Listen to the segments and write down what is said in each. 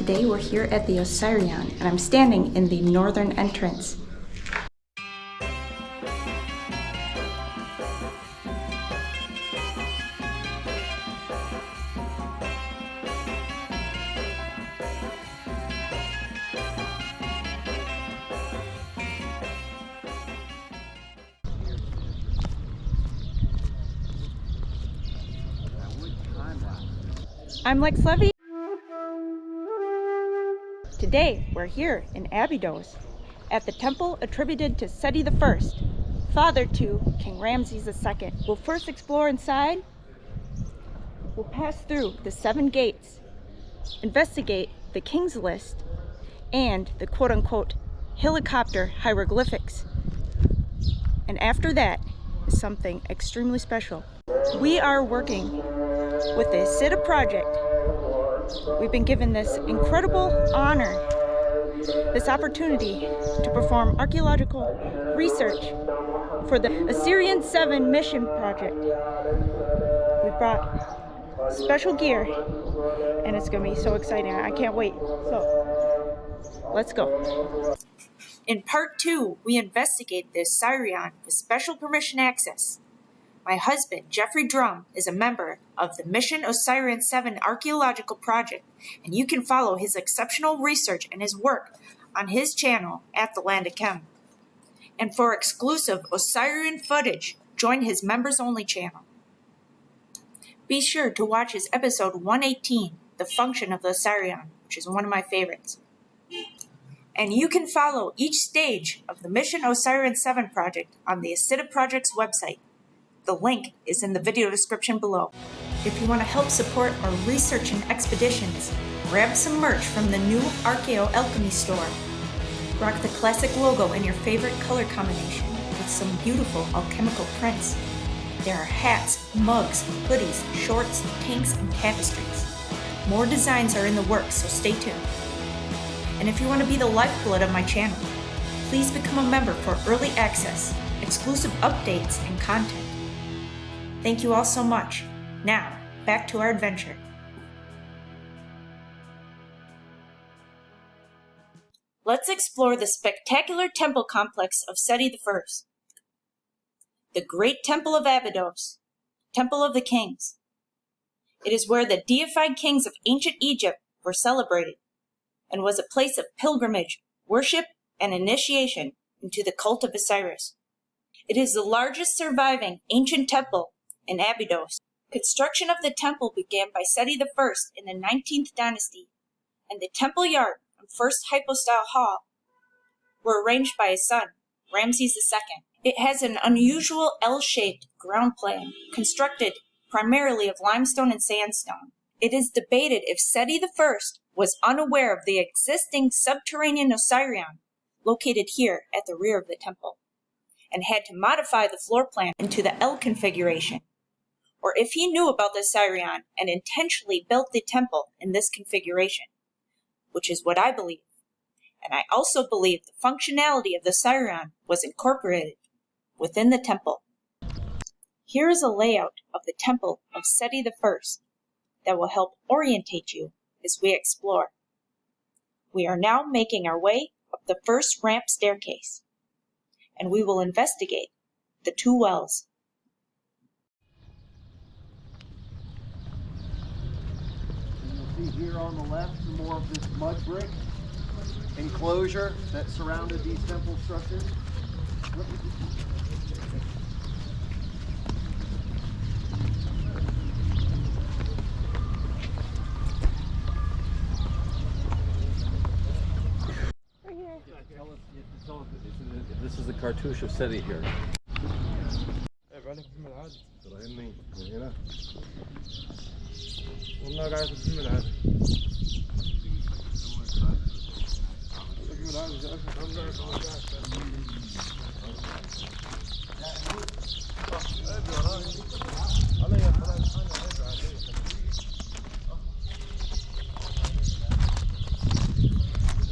Today we're here at the Osireion, and I'm standing in the northern entrance. I'm Lex Levy. Today, we're here in Abydos, at the temple attributed to Seti I, father to King Ramses II. We'll first explore inside. We'll pass through the 7 gates, investigate the King's List, and the quote-unquote helicopter hieroglyphics. And after that is something extremely special. We are working with the ISIDA Project. We've been given this incredible honor, this opportunity to perform archaeological research for the Osireion VII Mission Project. We brought special gear and it's going to be so exciting. I can't wait. So, let's go. In part 2, we investigate the Osireion with special permission access. My husband, Geoffrey Drumm, is a member of the Mission Osireion VII Archaeological Project, and you can follow his exceptional research and his work on his channel at the Land of Chem. And for exclusive Osireion footage, join his members-only channel. Be sure to watch his episode 118, The Function of the Osireion, which is one of my favorites. And you can follow each stage of the Mission Osireion VII Project on the ISIDA Project's website. The link is in the video description below. If you want to help support our research and expeditions, grab some merch from the new Archaeo.alchemy store. Rock the classic logo in your favorite color combination with some beautiful alchemical prints. There are hats, mugs, hoodies, shorts, tanks, and tapestries. More designs are in the works, so stay tuned. And if you want to be the lifeblood of my channel, please become a member for early access, exclusive updates, and content. Thank you all so much. Now, back to our adventure. Let's explore the spectacular temple complex of Seti I. The Great Temple of Abydos, Temple of the Kings. It is where the deified kings of ancient Egypt were celebrated, and was a place of pilgrimage, worship, and initiation into the cult of Osiris. It is the largest surviving ancient temple in Abydos. Construction of the temple began by Seti I in the 19th dynasty, and the temple yard and first hypostyle hall were arranged by his son, Ramses II. It has an unusual L-shaped ground plan, constructed primarily of limestone and sandstone. It is debated if Seti I was unaware of the existing subterranean Osireion located here at the rear of the temple, and had to modify the floor plan into the L configuration, or if he knew about the Osireion and intentionally built the temple in this configuration, which is what I believe. And I also believe the functionality of the Osireion was incorporated within the temple. Here is a layout of the Temple of Seti I that will help orientate you as we explore. We are now making our way up the first ramp staircase, and we will investigate the 2 wells. You'll see here on the left some more of this mud brick enclosure that surrounded these temple structures. This is the cartouche of Seti here.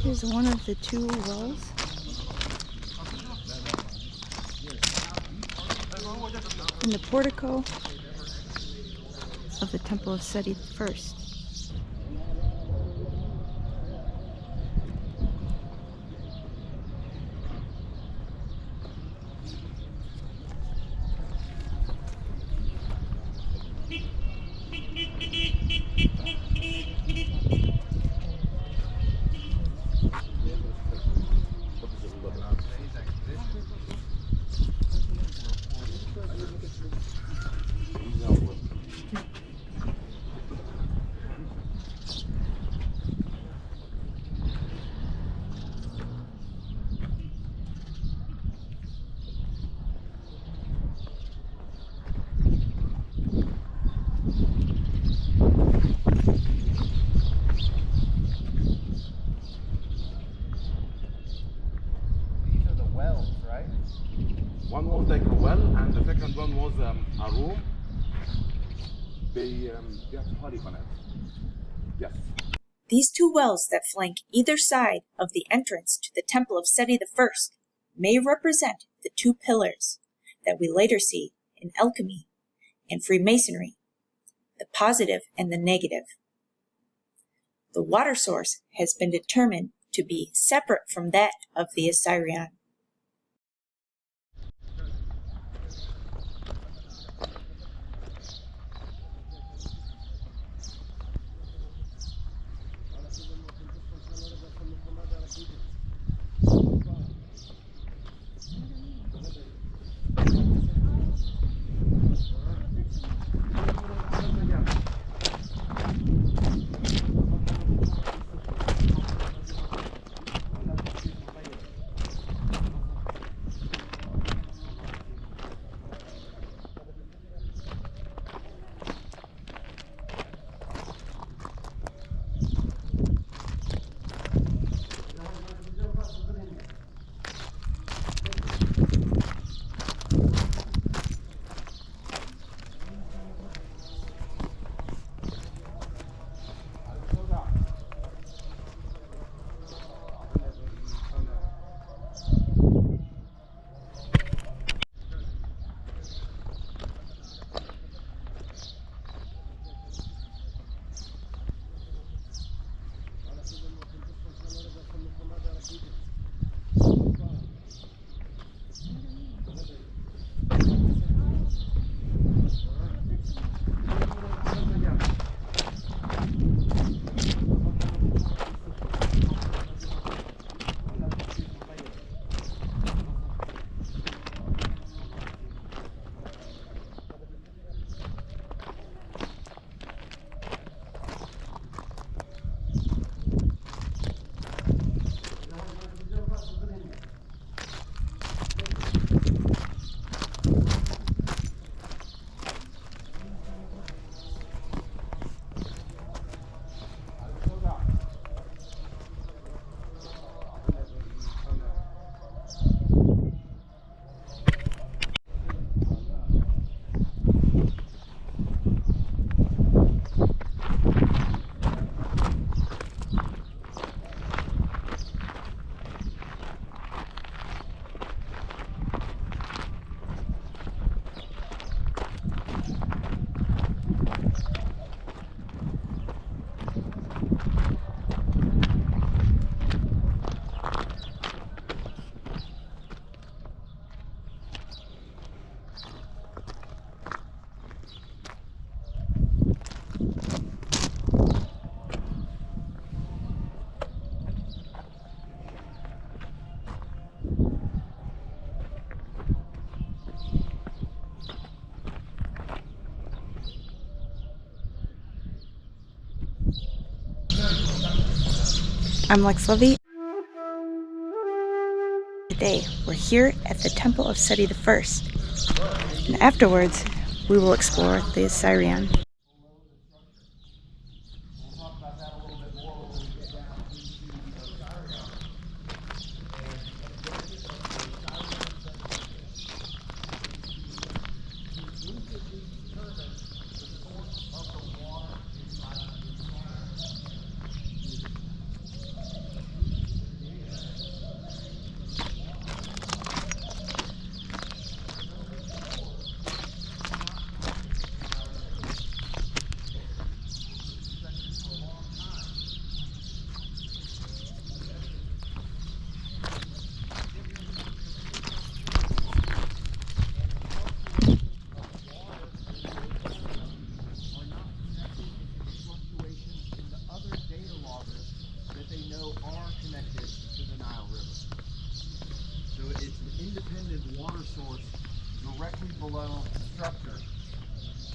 Here's one of the 2 wells. In the portico of the Temple of Seti I. was like a well, and the second one was a room. They got polygonal. Yes. These two wells that flank either side of the entrance to the Temple of Seti I may represent the two pillars that we later see in alchemy and Freemasonry, the positive and the negative. The water source has been determined to be separate from that of the Osireion. I'm Lex Levy. Today, we're here at the Temple of Seti I, and afterwards, we will explore the Osireion. Directly below the structure,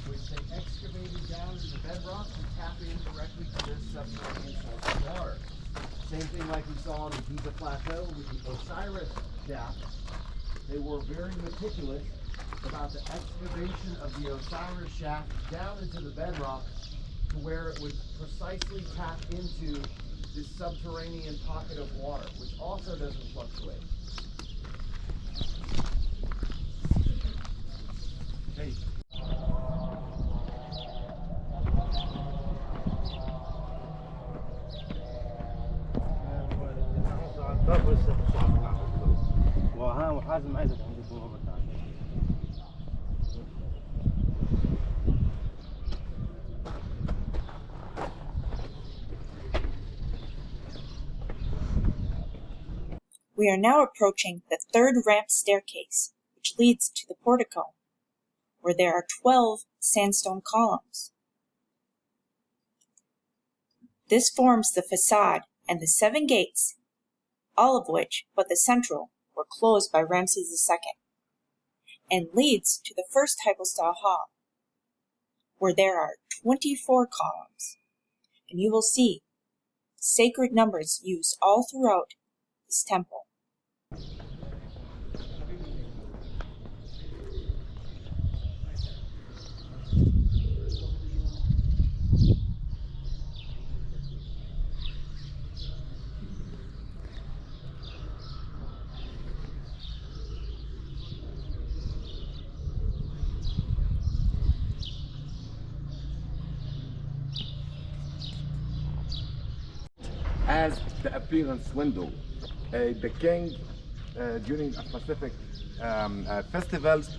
which they excavated down into the bedrock and tap in directly to this subterranean source of water. Same thing like we saw on the Giza Plateau with the Osiris shaft. They were very meticulous about the excavation of the Osiris shaft down into the bedrock to where it would precisely tap into this subterranean pocket of water, which also doesn't fluctuate. We are now approaching the third ramp staircase, which leads to the portico, where there are 12 sandstone columns. This forms the facade and the 7 gates, all of which, but the central, were closed by Ramses II, and leads to the first hypostyle hall, where there are 24 columns, and you will see sacred numbers used all throughout this temple. As the appearance window, the king during a specific festivals.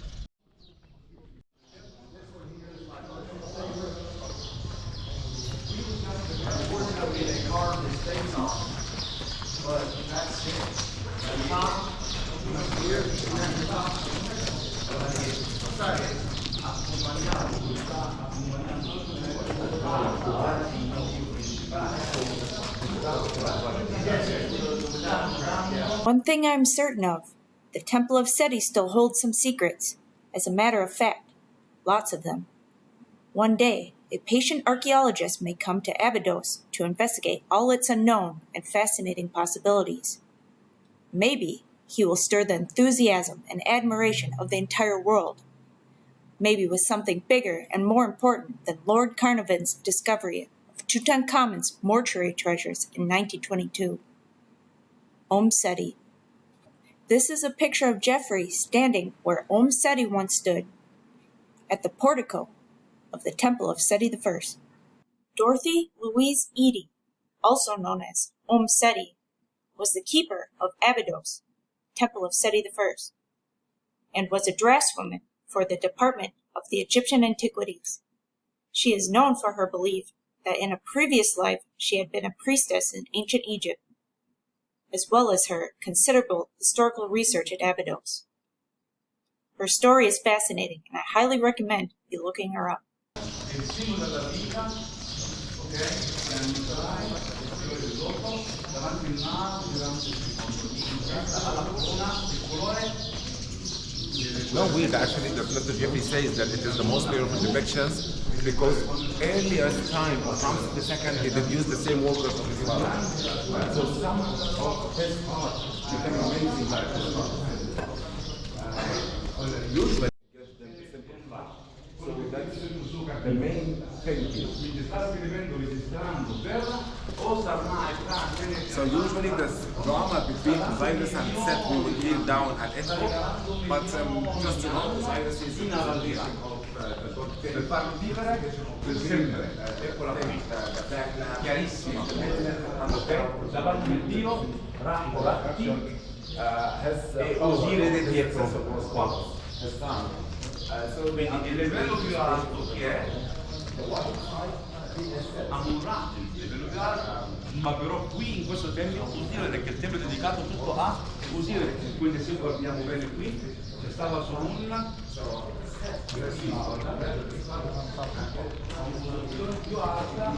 One thing I am certain of, the Temple of Seti still holds some secrets. As a matter of fact, lots of them. One day, a patient archaeologist may come to Abydos to investigate all its unknown and fascinating possibilities. Maybe he will stir the enthusiasm and admiration of the entire world. Maybe with something bigger and more important than Lord Carnarvon's discovery of Tutankhamun's mortuary treasures in 1922. Seti. This is a picture of Geoffrey standing where Seti once stood, at the portico of the Temple of Seti I. Dorothy Louise Eady, also known as Seti, was the keeper of Abydos, Temple of Seti I, and was a draftswoman for the Department of the Egyptian Antiquities. She is known for her belief that in a previous life she had been a priestess in ancient Egypt, as well as her considerable historical research at Abydos. Her story is fascinating, and I highly recommend you looking her up. No, actually, Dr. Geoffrey says that it is the most beautiful depictions because earliest time of Ramses II, he did use the same workers of his father. So some of his art became amazing like this art. Usually gives them the simple fact. So that's the main thing here. So usually there's drama between Osiris and Set we will hear down at Etna, but just to know, Osiris is the leading of per farvi vivere per sempre. Eccola qui, chiarissima. Davanti al Dio, Rambolatti e Osiride dietro qua. Quindi il livello più alto che è Amurati, il livello più alto, ma però qui in questo tempio Osiride, che il tempio è dedicato tutto a Osiride, quindi se guardiamo bene qui c'è stata solo una più alta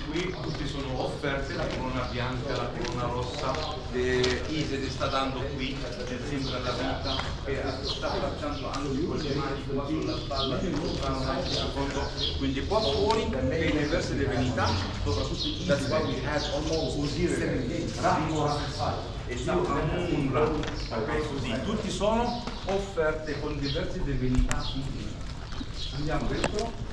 qui tutti sono offerte, la corona bianca, la corona rossa, ISIDA sta dando qui nel simbolo della vita e sta facendo anche quelle mani qua sulla spalla, quindi qua fuori le diverse divinità, soprattutto ISIDA, Osiris, Ramora e Amunra, ok? Così, tutti sono offerte con diverse divinità. Andiamo dentro.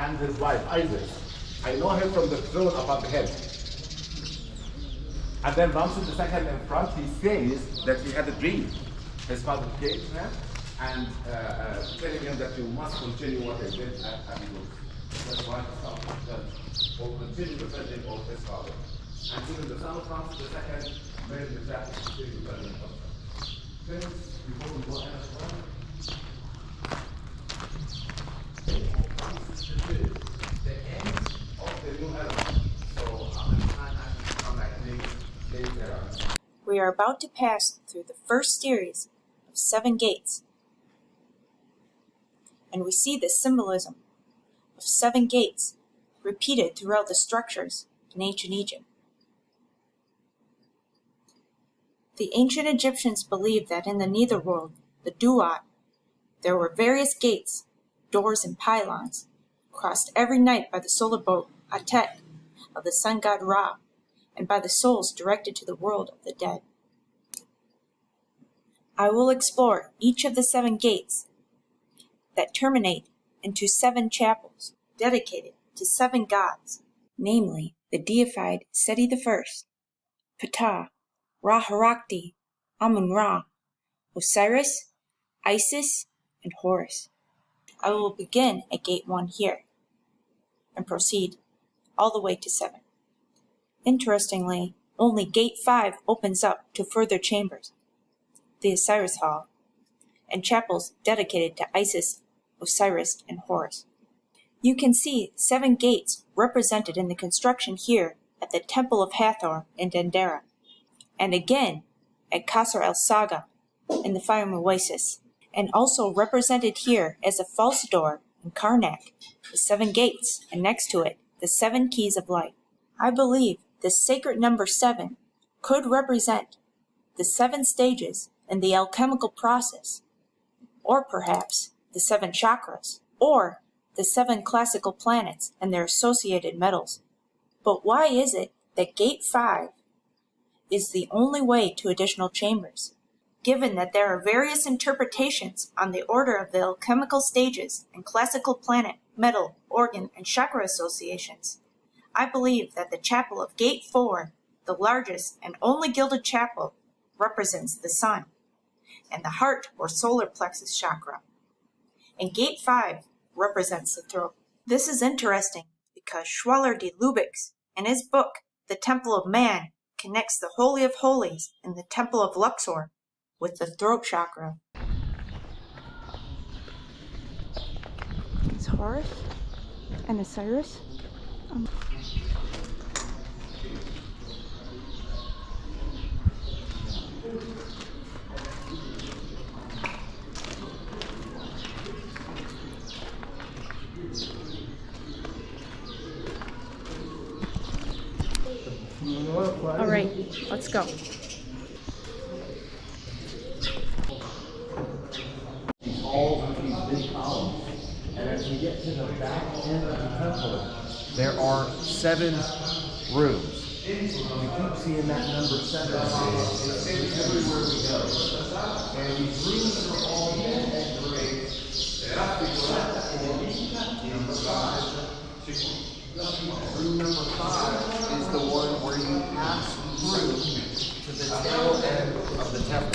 and his wife Isis. I know him from the throne above him. And then Ramses II in front, he says that he had a dream. His father came to him and telling him that you must continue what I did at Abydos. That's why he will continue defending of his father. And even the son of Ramses II made the chapter to continue defending of him. Before we go any further, the end of the new era. So I'm going to come back later. We are about to pass through the first series of 7 gates, and we see the symbolism of 7 gates repeated throughout the structures in ancient Egypt. The ancient Egyptians believed that in the netherworld, the Duat, there were various gates, doors, and pylons, crossed every night by the solar boat Atet of the sun god Ra, and by the souls directed to the world of the dead. I will explore each of the 7 gates that terminate into 7 chapels dedicated to 7 gods, namely the deified Seti I, Ptah, Ra-Harakti, Amun-Ra, Osiris, Isis, and Horus. I will begin at Gate 1 here, and proceed all the way to 7. Interestingly, only Gate 5 opens up to further chambers, the Osiris Hall, and chapels dedicated to Isis, Osiris, and Horus. You can see 7 gates represented in the construction here at the Temple of Hathor in Dendera, and again at Qasr el-Saga in the Fayum Oasis, and also represented here as a false door in Karnak, the 7 gates, and next to it, the 7 keys of light. I believe the sacred number 7 could represent the 7 stages in the alchemical process, or perhaps the 7 chakras, or the 7 classical planets and their associated metals. But why is it that Gate 5 is the only way to additional chambers? Given that there are various interpretations on the order of the alchemical stages and classical planet, metal, organ, and chakra associations, I believe that the chapel of Gate 4, the largest and only gilded chapel, represents the sun, and the heart or solar plexus chakra, and Gate 5 represents the throat. This is interesting because Schwaller de Lubicz, in his book, The Temple of Man, connects the Holy of Holies in the Temple of Luxor with the throat chakra. It's Horus and Osiris. All right, let's go. These halls with these big columns, and as we get to the back end of the temple, there are 7 rooms. We keep seeing that number 7 everywhere we go. And these rooms are all decorated. Room number 5 is the one where you pass through to the tail end of the temple.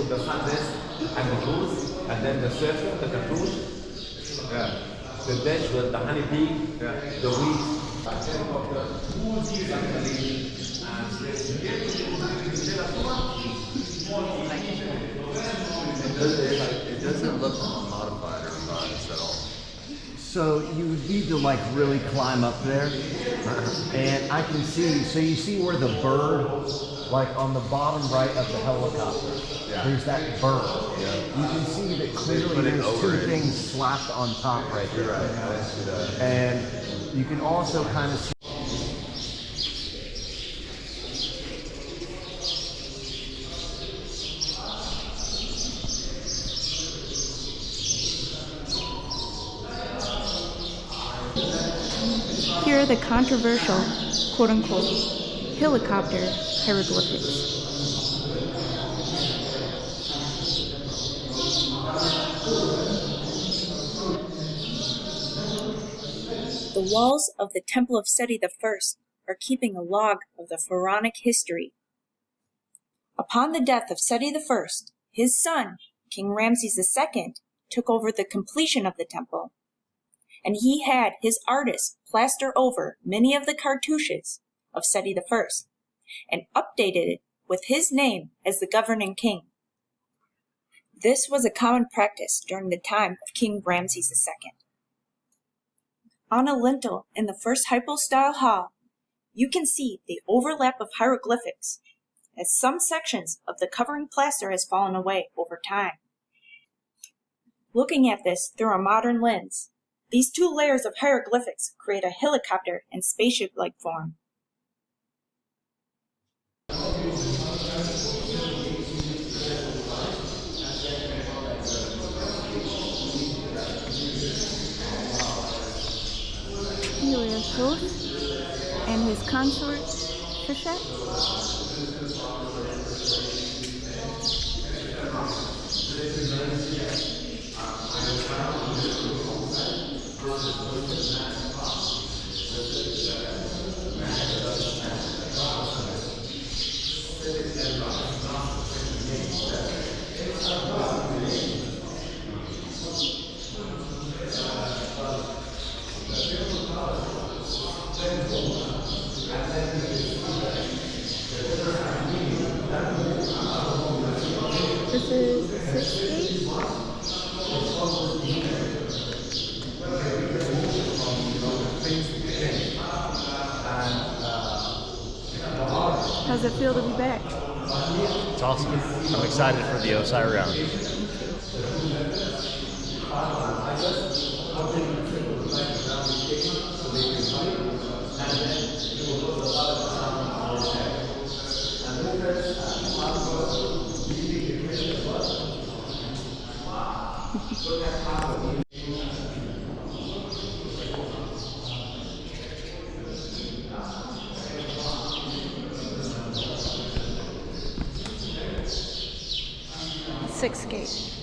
The sunrise and the goose, and then the serpent, the cartouche, the dish with the honeybee, the wheat. It doesn't look modified or revised at all. So you need to like really climb up there, and I can see. So you see where the bird, like on the bottom right of the helicopter, there's that bird. Yeah. You can see that clearly put it there's over two it. things slapped on top right there. Right. I see that. And you can also kind of see. Here are the controversial, quote-unquote, helicopter hieroglyphics. The walls of the Temple of Seti I are keeping a log of the pharaonic history. Upon the death of Seti I, his son, King Ramses II, took over the completion of the temple, and he had his artists plaster over many of the cartouches of Seti I and updated it with his name as the governing king. This was a common practice during the time of King Ramses II. On a lintel in the first hypostyle hall, you can see the overlap of hieroglyphics, as some sections of the covering plaster has fallen away over time. Looking at this through a modern lens, these two layers of hieroglyphics create a helicopter and spaceship-like form. Helios and his consort, Shushat. This is the 6th gate. How's it feel to be back? It's awesome. I'm excited for the Osireion. Sixth gate.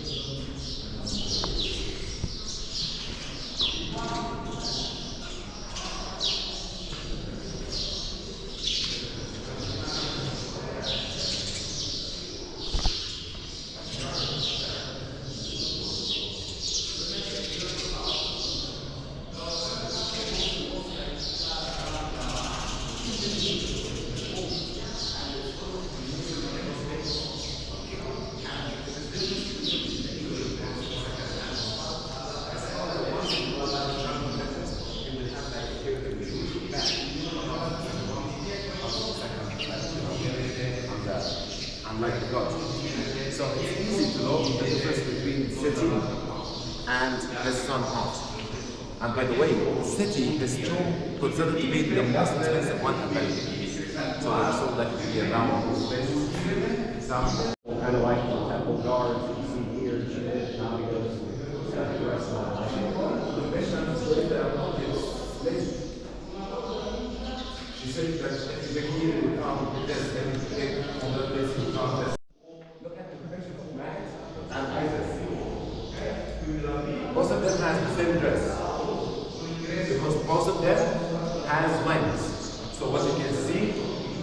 unlike the gods. So it's easy to know the difference between Seti and his son Hot. And by the way, Seti is still considered to be the most expensive one available. So we're sold that to be around some Kind of like the temple guards that you see here, Abydos, the rest of She said that if you here, we found this, then you take from that place, we found this. Look at the connection of Matt and Isis. Most of them has the same dress. Because most of them has wings. So what you can see,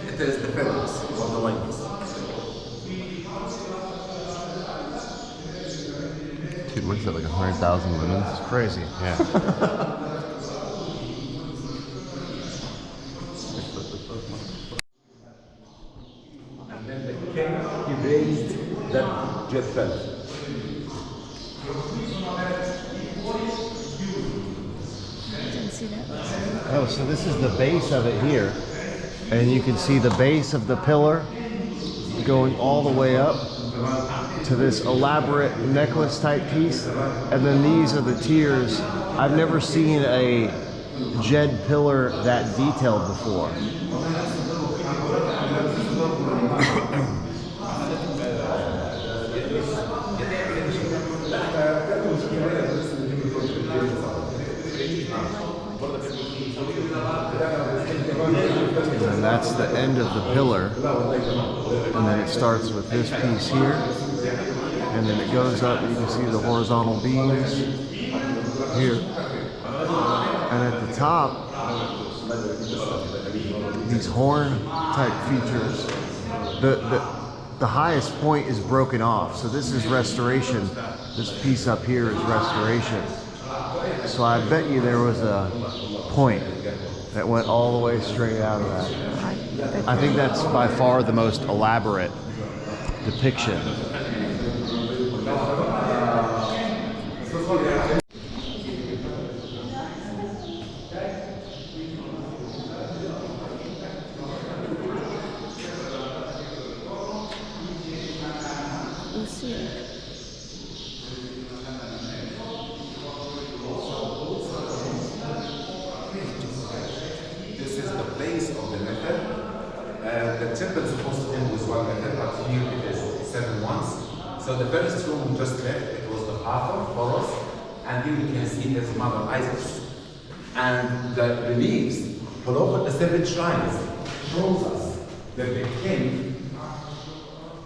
it is the feathers of the wings. Dude, what is that, like 100,000 women? It's crazy. Yeah. And then the king, he raised that jet belt. Didn't see that. Oh, so this is the base of it here. And you can see the base of the pillar going all the way up to this elaborate necklace type piece. And then these are the tiers. I've never seen a jed pillar that detailed before. And that's the end of the pillar. And then it starts with this piece here. And then it goes up, you can see the horizontal beams here. And at the top, these horn type features. The highest point is broken off. So this is restoration. This piece up here is restoration. So I bet you there was a point that went all the way straight out of that. I think that's by far the most elaborate depiction. Osireion. This is the place of the method. The temple is supposed to end with one method, but here it is 7 ones. So the first room we just left, it was the father, Horus, and here you can see his mother, Isis. And the reliefs all over the 7 shrines shows us that the king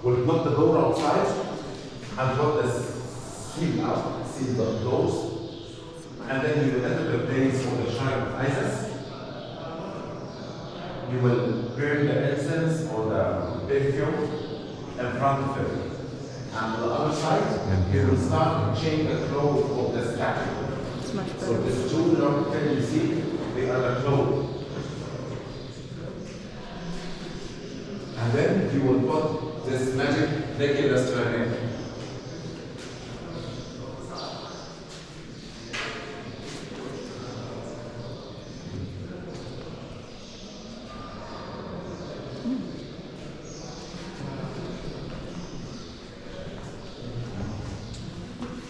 will put the door outside and put the seal up, seal the doors, and then you will enter the place of the shrine of Isis. You will burn the incense or the perfume in front of it. And on the other side, you will start to change the clothes of the statue. It's much So better. these 2 long things you see, they are the clothes. And then you will put this magic necklace to her neck.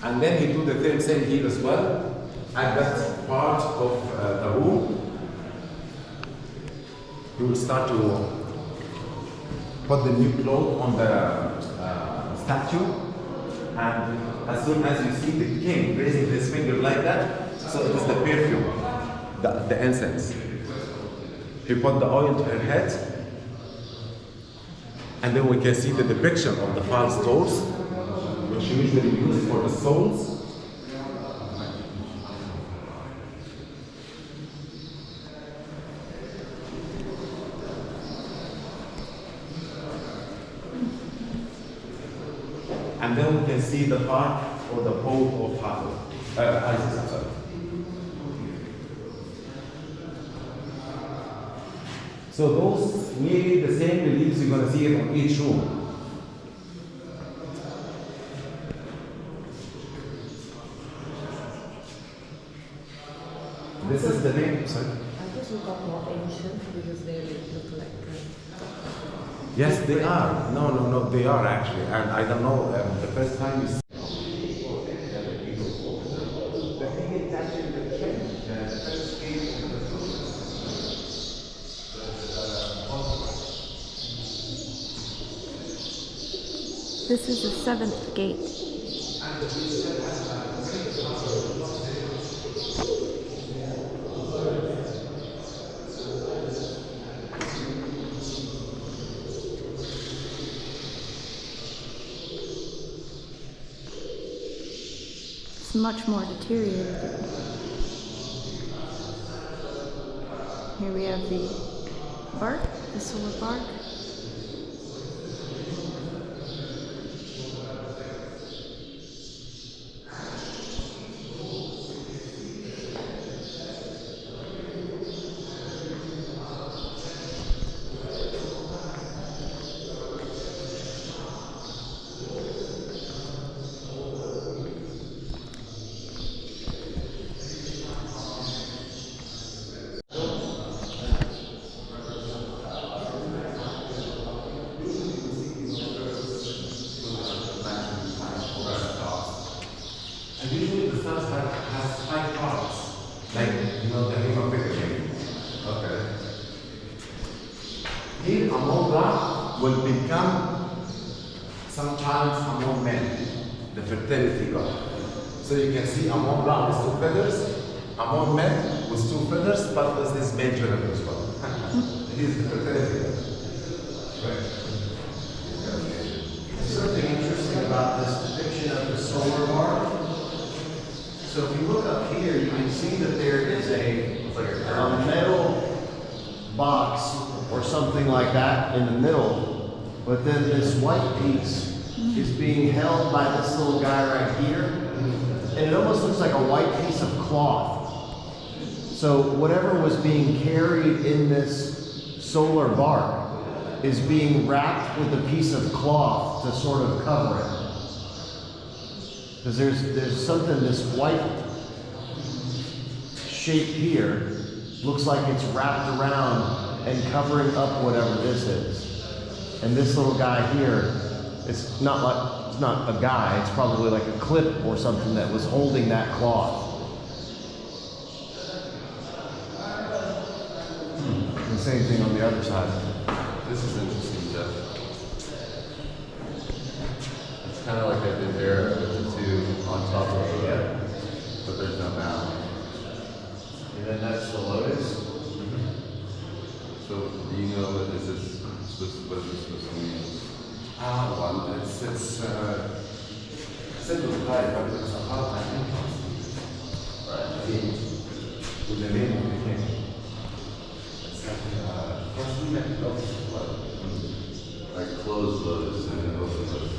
And then you do the same thing here as well. At that part of the room, you will start to put the new cloth on the statue. And as soon as you see the king raising his finger like that, so it is the perfume, the incense. You put the oil to her head, and then we can see the depiction of the false doors, which usually used for the souls. And then we can see the part or the pole of Isis. I'm sorry. So those nearly the same reliefs you're going to see it on each room. This is the name. Sorry. I guess we got more ancient because they look like Yes, they are. No, they are actually. And I don't know, the first time you see This is the 7th gate. It's much more deteriorated. Here we have the bark, the solar bark. and usually the stars has 5 parts, like the human figure. Okay. Here among that will become sometimes among men, the fertility god. So you can see among that with 2 feathers, among men with 2 feathers, but with this male genital as well. He's the fertility god. Right. There's something interesting about this depiction of the solar bark. So if you look up here, you can see that there is a metal box or something like that in the middle, but then this white piece is being held by this little guy right here, and it almost looks like a white piece of cloth. So whatever was being carried in this solar bark is being wrapped with a piece of cloth to sort of cover it. Because there's something, this white shape here looks like it's wrapped around and covering up whatever this is. And this little guy here, it's not a guy, it's probably like a clip or something that was holding that cloth. The same thing on the other side. This is interesting, Jeff. It's kind of like I did there with the 2 on top of the other, but there's no mouth. And then that's the lotus. So do you know what is this supposed to mean? Well, it's simple type, but it's a hard time. Right. With the name of the king. It's Like closed lotus and then open lotus.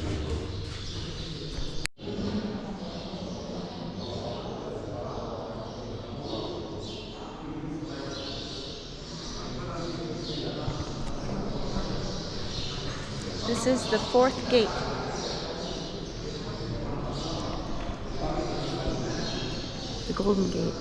This is the 4th gate. The Golden Gate.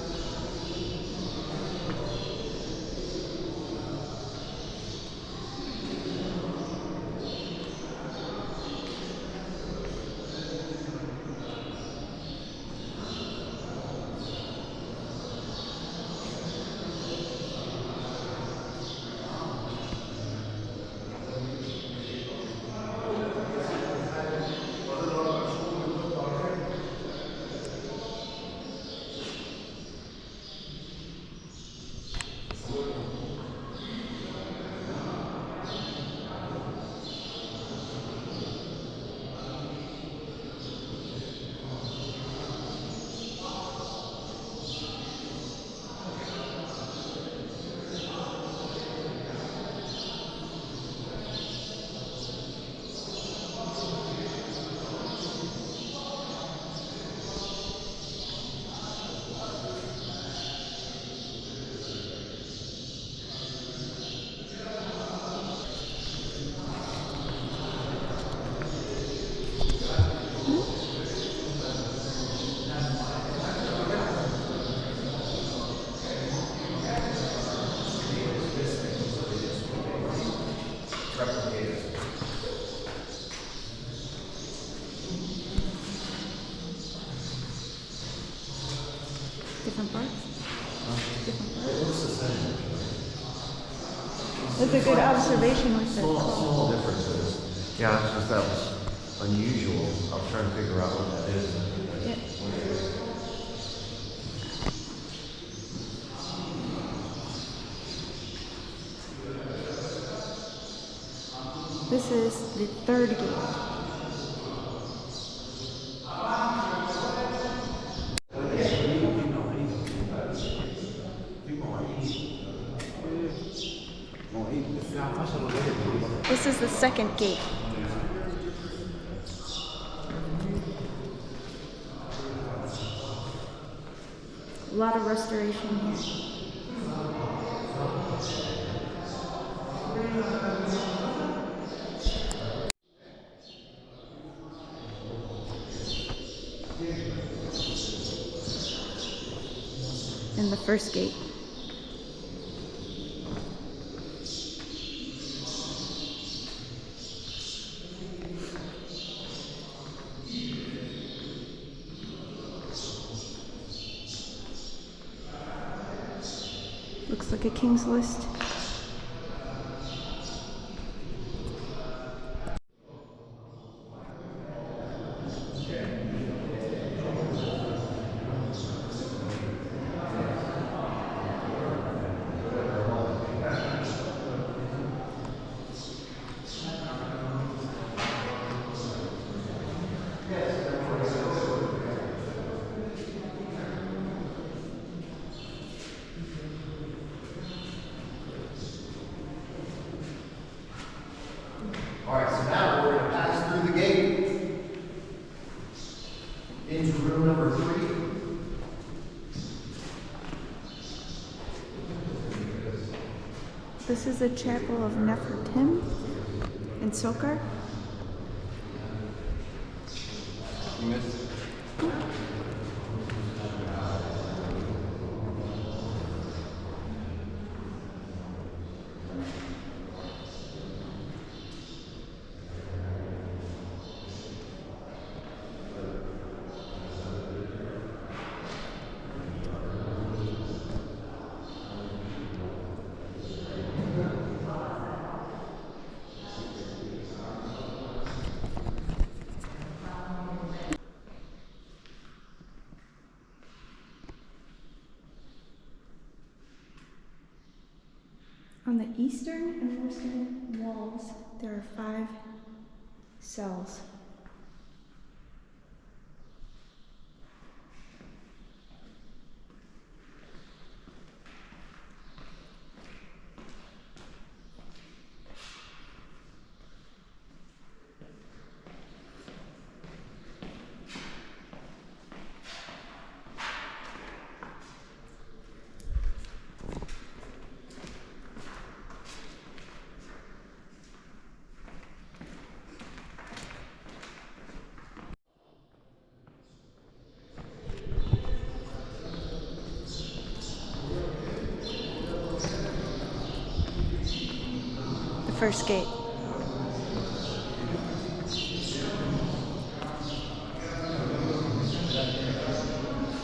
Different parts? Different parts? That's a good observation with the Small differences. Yeah, it's just that was unusual. I was trying to figure out what that is. Yeah. This is the third gate. This is the second gate. A lot of restoration here. And the first gate. Looks like a king's list. Alright, so now we're going to pass through the gate into room number 3. This is a chapel of Nefertim in Sokar. You missed it. On the eastern and western walls, there are 5 cells. First gate.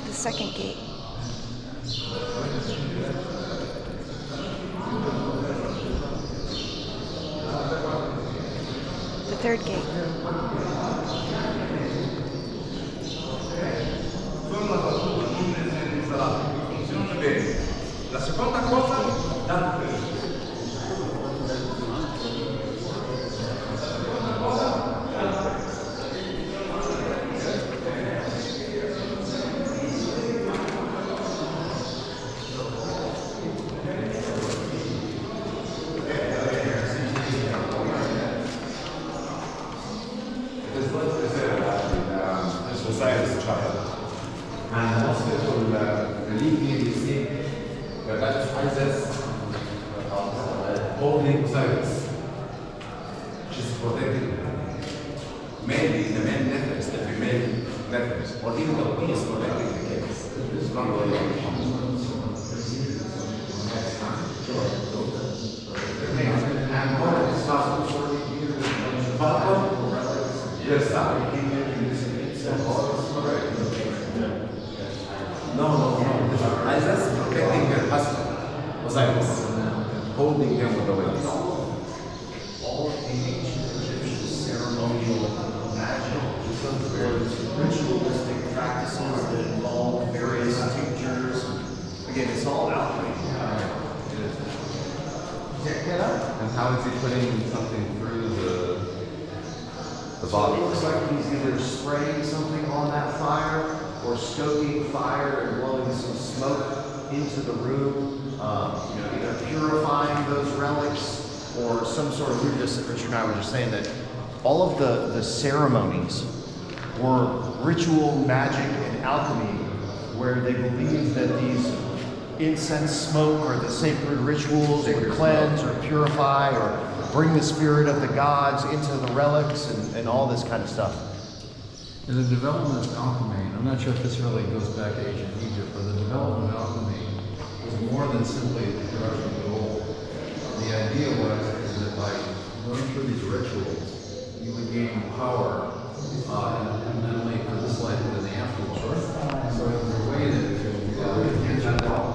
The second gate. The third gate. La seconda cosa, Osiris child. And hospital relief me you see that is Isis holding Osiris, which is protecting mainly the male methods, the female methods, or even the queen is protecting the kids. This is not really and God is Yes, sir. No. I just protecting her husband, Osiris, holding him with the wings. All of the ancient Egyptian ceremonial magic was ritualistic practices that involve various tinctures. Again, it's all alchemy. And how is he putting something through the It body? looks like he's either spraying something on that fire or stoking fire and blowing some smoke into the room, either purifying those relics or some sort of, Richard and I were just saying that all of the ceremonies were ritual magic and alchemy where they believed that these incense smoke or the sacred rituals would cleanse or purify or bring the spirit of the gods into the relics and all this kind of stuff. And the development of alchemy, and I'm not sure if this really goes back to ancient Egypt, but the development of alchemy was more than simply the production of gold. The idea was that by going through these rituals, you would gain power, and not only for this life but in the afterlife. So it was a way to enhance your power.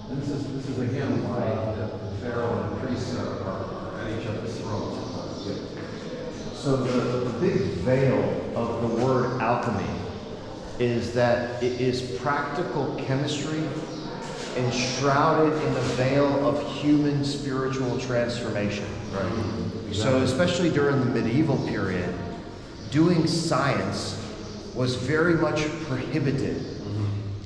And this is again why the pharaoh and the priests are at each other's throats. So the big veil of the word alchemy is that it is practical chemistry enshrouded in the veil of human spiritual transformation. Right. So especially during the medieval period, doing science was very much prohibited.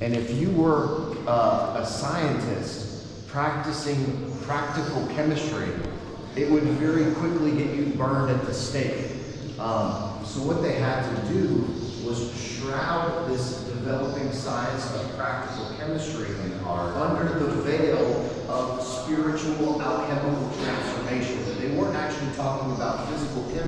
And if you were a scientist practicing practical chemistry, it would very quickly get you burned at the stake. So what they had to do was shroud this developing science of practical chemistry under the veil of spiritual alchemical transformation. They weren't actually talking about physical chemistry.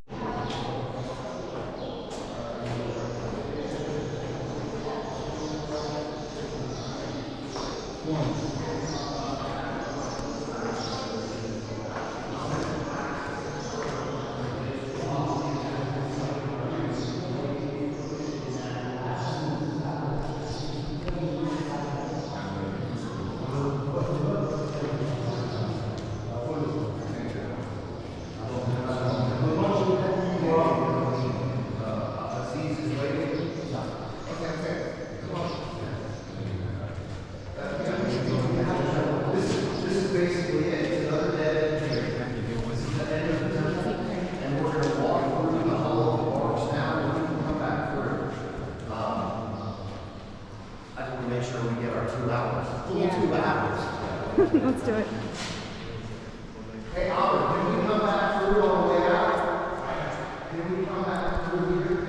Let's do it. Hey, Oliver, can we come back through on the way out? Can we come back through here?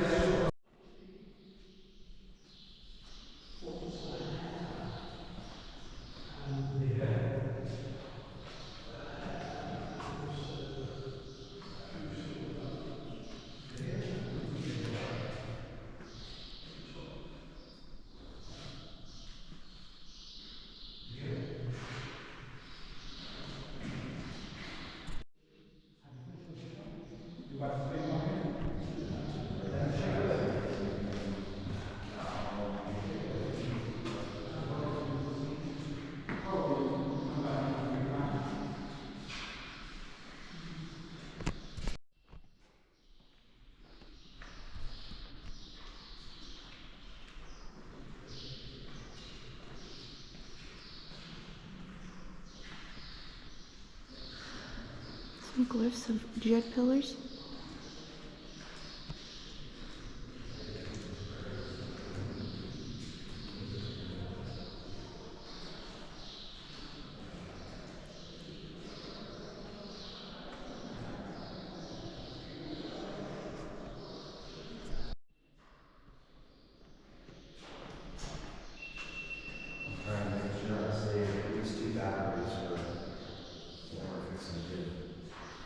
Some glyphs of jet pillars.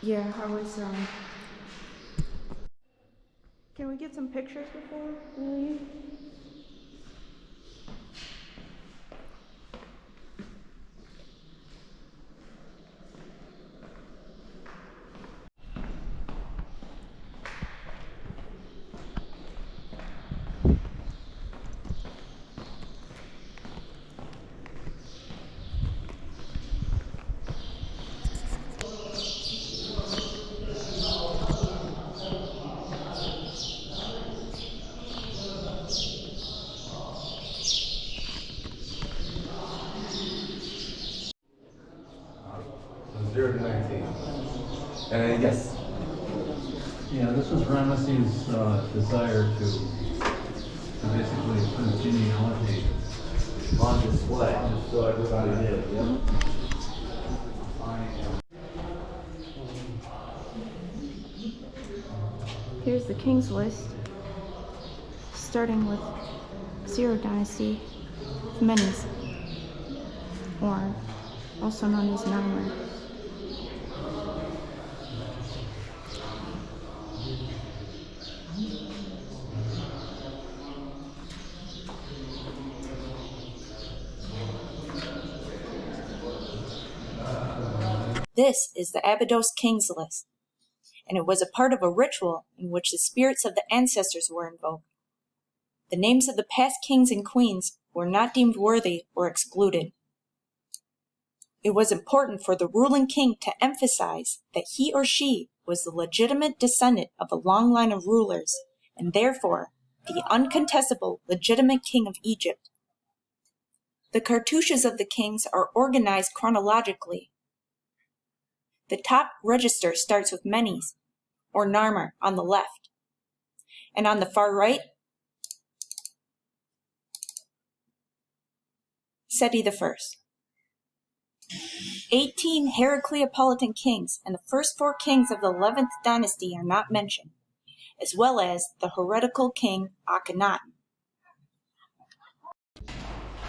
Yeah, I was, Can we get some pictures before we leave? Yes. Yeah, this was Ramesses' desire to basically put a genealogy On display, just so everybody did. Yep. Here's the king's list, starting with 0 Dynasty, Menes, or also known as Layman. This is the Abydos Kings list, and it was a part of a ritual in which the spirits of the ancestors were invoked. The names of the past kings and queens were not deemed worthy or excluded. It was important for the ruling king to emphasize that he or she was the legitimate descendant of a long line of rulers, and therefore the uncontestable legitimate king of Egypt. The cartouches of the kings are organized chronologically. The top register starts with Menes, or Narmer, on the left, and on the far right, Seti I. 18 Heracleopolitan kings and the first 4 kings of the 11th dynasty are not mentioned, as well as the heretical king Akhenaten.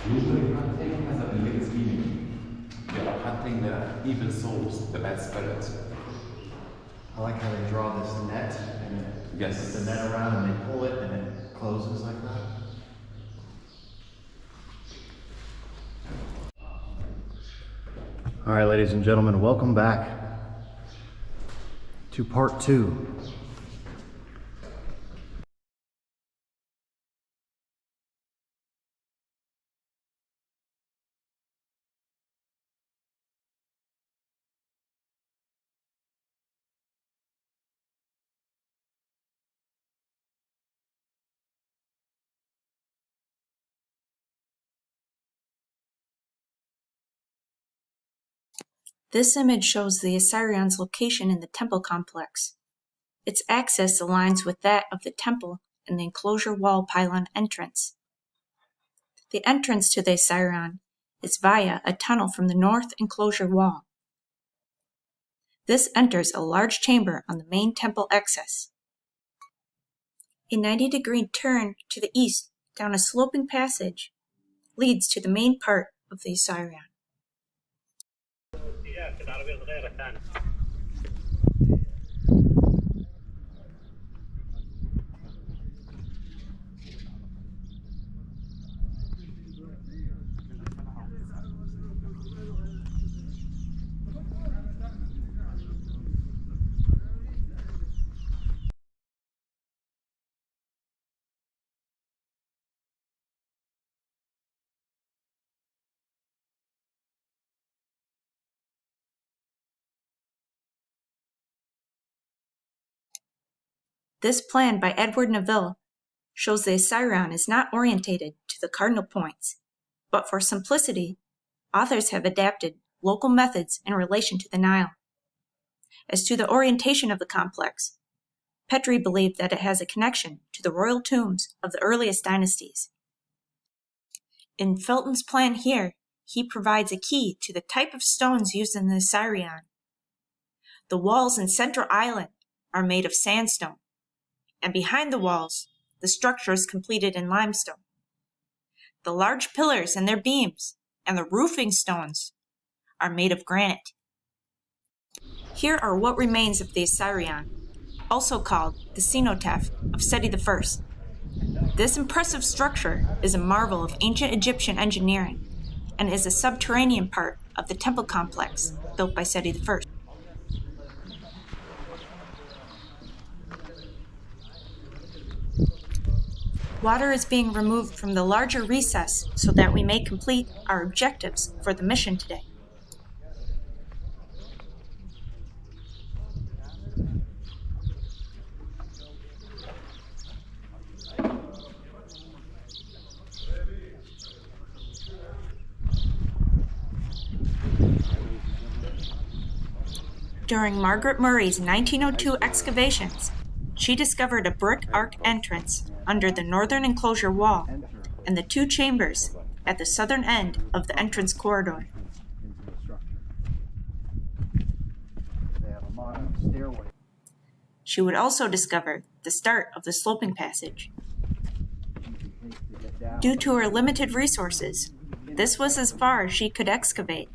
Usually hunting has a religious meaning. They are hunting the evil souls, the bad spirits. I like how they draw this net and then Yes. put the net around and they pull it and it closes like that. All right, ladies and gentlemen, welcome back to part 2. This image shows the Osireion's location in the temple complex. Its axis aligns with that of the temple and the enclosure wall pylon entrance. The entrance to the Osireion is via a tunnel from the north enclosure wall. This enters a large chamber on the main temple axis. A 90-degree turn to the east down a sloping passage leads to the main part of the Osireion. This plan by Edward Neville shows the Osireion is not orientated to the cardinal points, but for simplicity, authors have adapted local methods in relation to the Nile. As to the orientation of the complex, Petrie believed that it has a connection to the royal tombs of the earliest dynasties. In Felton's plan here, he provides a key to the type of stones used in the Osireion. The walls in Central Island are made of sandstone, and behind the walls, the structure is completed in limestone. The large pillars and their beams and the roofing stones are made of granite. Here are what remains of the Osireion, also called the cenotaph of Seti I. This impressive structure is a marvel of ancient Egyptian engineering and is a subterranean part of the temple complex built by Seti I. Water is being removed from the larger recess so that we may complete our objectives for the mission today. During Margaret Murray's 1902 excavations, she discovered a brick arch entrance under the northern enclosure wall and the two chambers at the southern end of the entrance corridor. She would also discover the start of the sloping passage. Due to her limited resources, this was as far as she could excavate.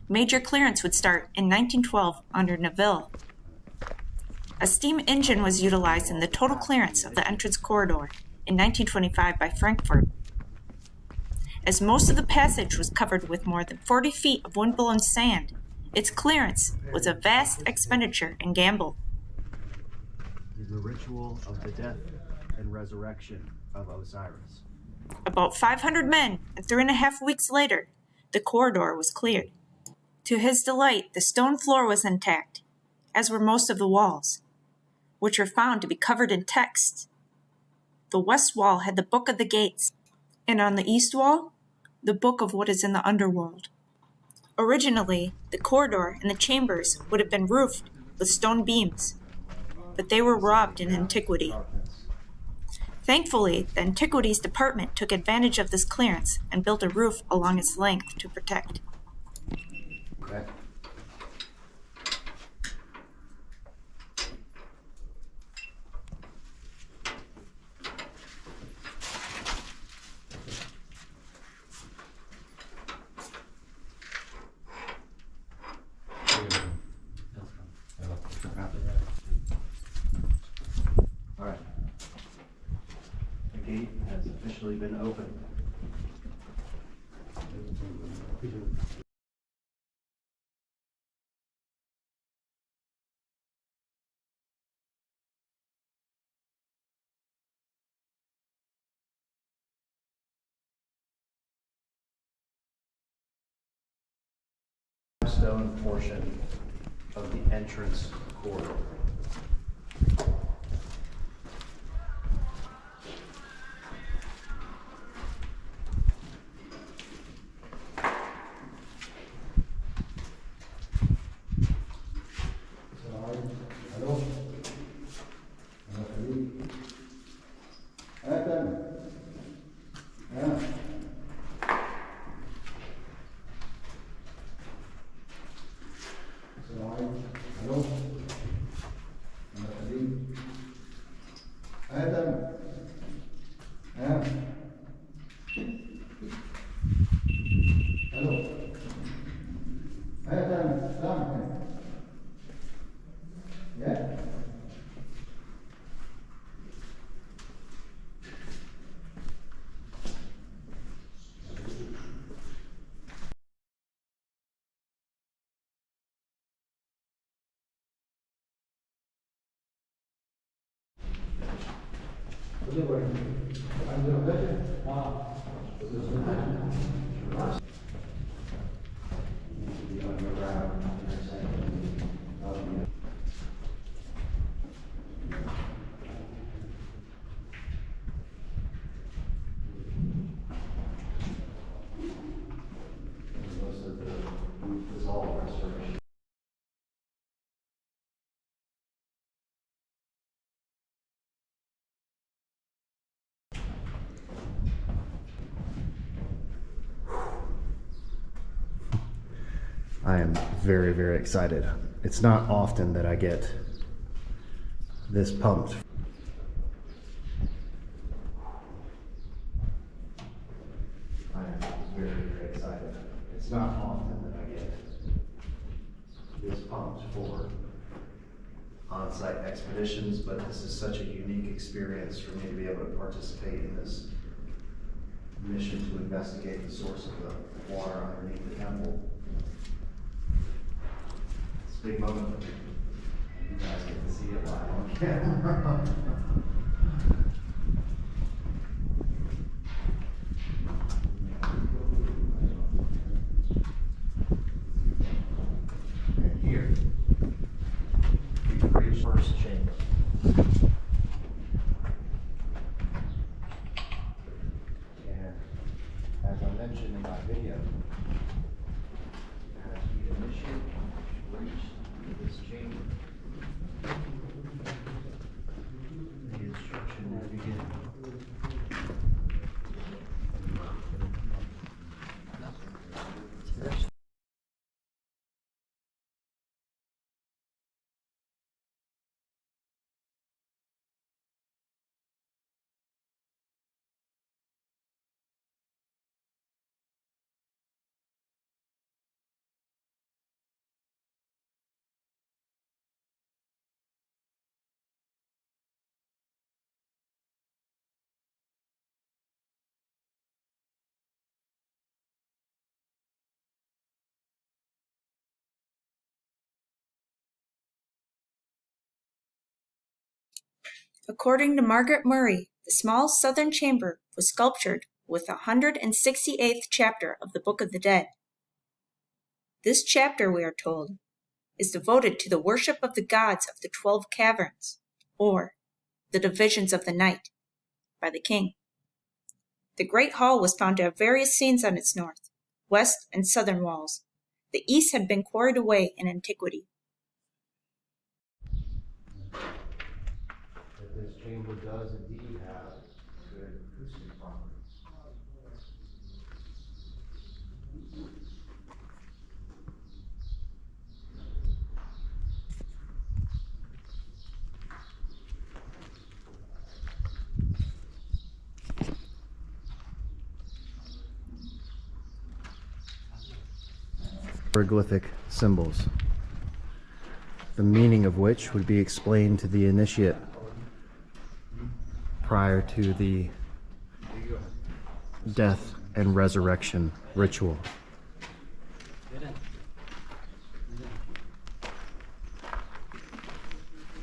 Major clearance would start in 1912 under Neville. A steam engine was utilized in the total clearance of the entrance corridor in 1925 by Frankfurt. As most of the passage was covered with more than 40 feet of wind-blown sand, its clearance was a vast expenditure and gamble. The ritual of the death and resurrection of Osiris. About 500 men, and 3.5 weeks later, the corridor was cleared. To his delight, the stone floor was intact, as were most of the walls, which were found to be covered in text. The west wall had the Book of the Gates, and on the east wall, the Book of what is in the underworld. Originally, the corridor and the chambers would have been roofed with stone beams, but they were robbed in antiquity. Thankfully, the Antiquities Department took advantage of this clearance and built a roof along its length to protect. Okay. All right. The gate has officially been opened. Stone portion of the entrance corridor. I am very, very excited. It's not often that I get this pumped. I am very, very excited. It's not often that I get this pumped for on-site expeditions, but this is such a unique experience for me to be able to participate in this mission to investigate the source of the water underneath the temple. It's a big moment. You guys get to see it live on camera. And here, we can reach first chamber. And as I mentioned in my video, as we initially reach this According to Margaret Murray, the small southern chamber was sculptured with the 168th chapter of the Book of the Dead. This chapter, we are told, is devoted to the worship of the gods of the 12 caverns, or the divisions of the night, by the king. The Great Hall was found to have various scenes on its north, west, and southern walls. The east had been quarried away in antiquity. That this chamber does indeed have good acoustic properties. Hieroglyphic symbols, the meaning of which would be explained to the initiate prior to the death and resurrection ritual.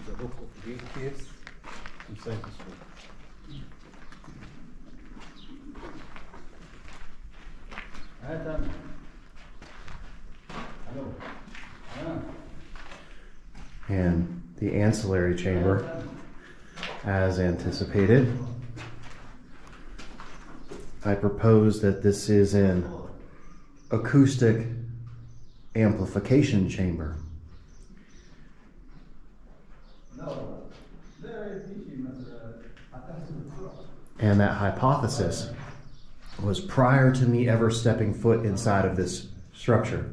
The book of Geoffrey inside this book. And the ancillary chamber, as anticipated, I propose that this is an acoustic amplification chamber. And that hypothesis was prior to me ever stepping foot inside of this structure.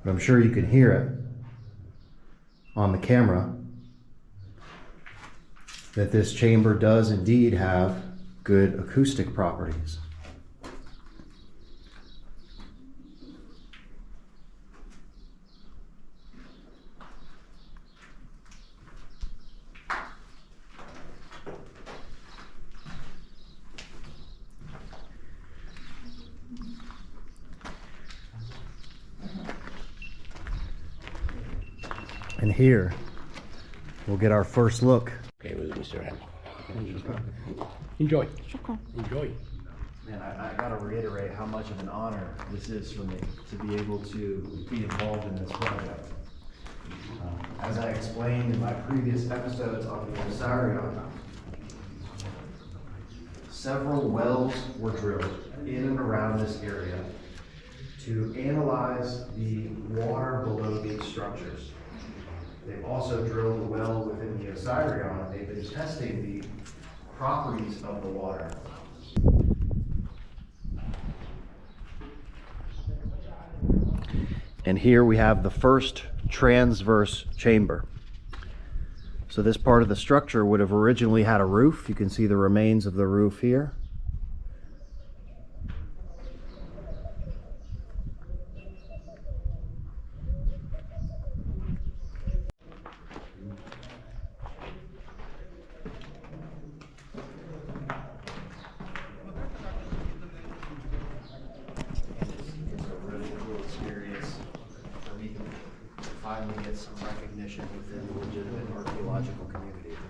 But I'm sure you can hear it on the camera that this chamber does indeed have good acoustic properties. And here, we'll get our first look. Okay, with Mr. M. Enjoy. Enjoy. Man, I gotta reiterate how much of an honor this is for me to be able to be involved in this project. As I explained in my previous episodes on the Osireion, several wells were drilled in and around this area to analyze the water below these structures. They've also drilled a well within the Osireion, and they've been testing the properties of the water. And here we have the first transverse chamber. So this part of the structure would have originally had a roof. You can see the remains of the roof here. Finally get some recognition within the legitimate archaeological community. I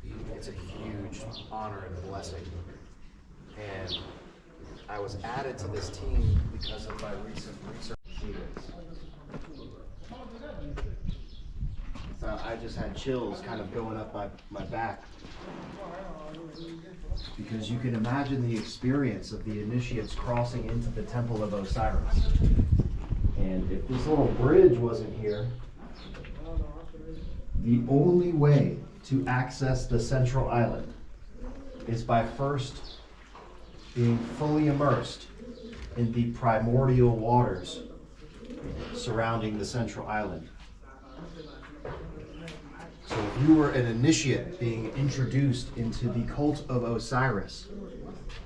mean, it's a huge honor and blessing. And I was added to this team because of my recent research. So I just had chills kind of going up my back. Because you can imagine the experience of the initiates crossing into the Temple of Osiris. And if this little bridge wasn't here, the only way to access the central island is by first being fully immersed in the primordial waters surrounding the central island. So if you were an initiate being introduced into the cult of Osiris,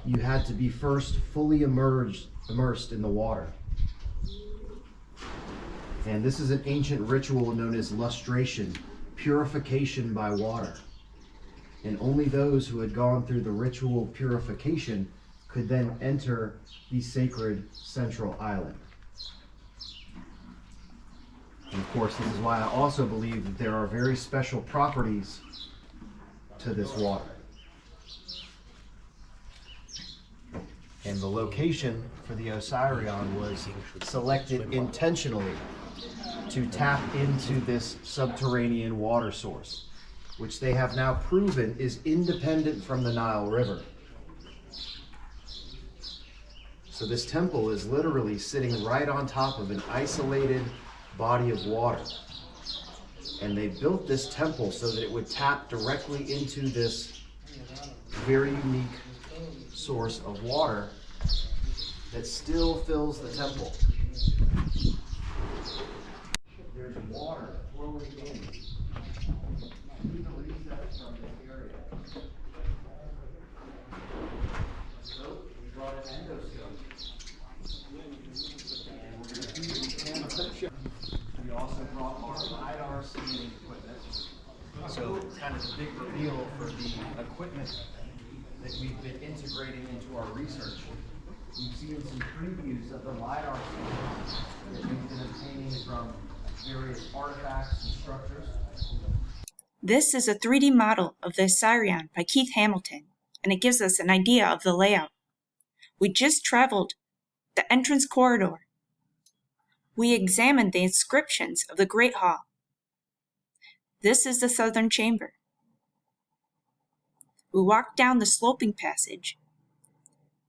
you had to be first fully immersed in the water. And this is an ancient ritual known as lustration, purification by water. And only those who had gone through the ritual purification could then enter the sacred central island. And of course, this is why I also believe that there are very special properties to this water. And the location for the Osireion was selected intentionally to tap into this subterranean water source, which they have now proven is independent from the Nile River. So this temple is literally sitting right on top of an isolated body of water. And they built this temple so that it would tap directly into this very unique source of water that still fills the temple. There's water flowing in through the recess from this area. So we brought an endoscope. And we're going to do some camera. We also brought our LiDAR scanning equipment. So it's kind of a big reveal for the equipment that we've been integrating into our research. We've seen some previews of the LiDAR scans that we've been obtaining from various artifacts and structures. This is a 3D model of the Osireion by Keith Hamilton, and it gives us an idea of the layout. We just traveled the entrance corridor. We examined the inscriptions of the Great Hall. This is the southern chamber. We walked down the sloping passage,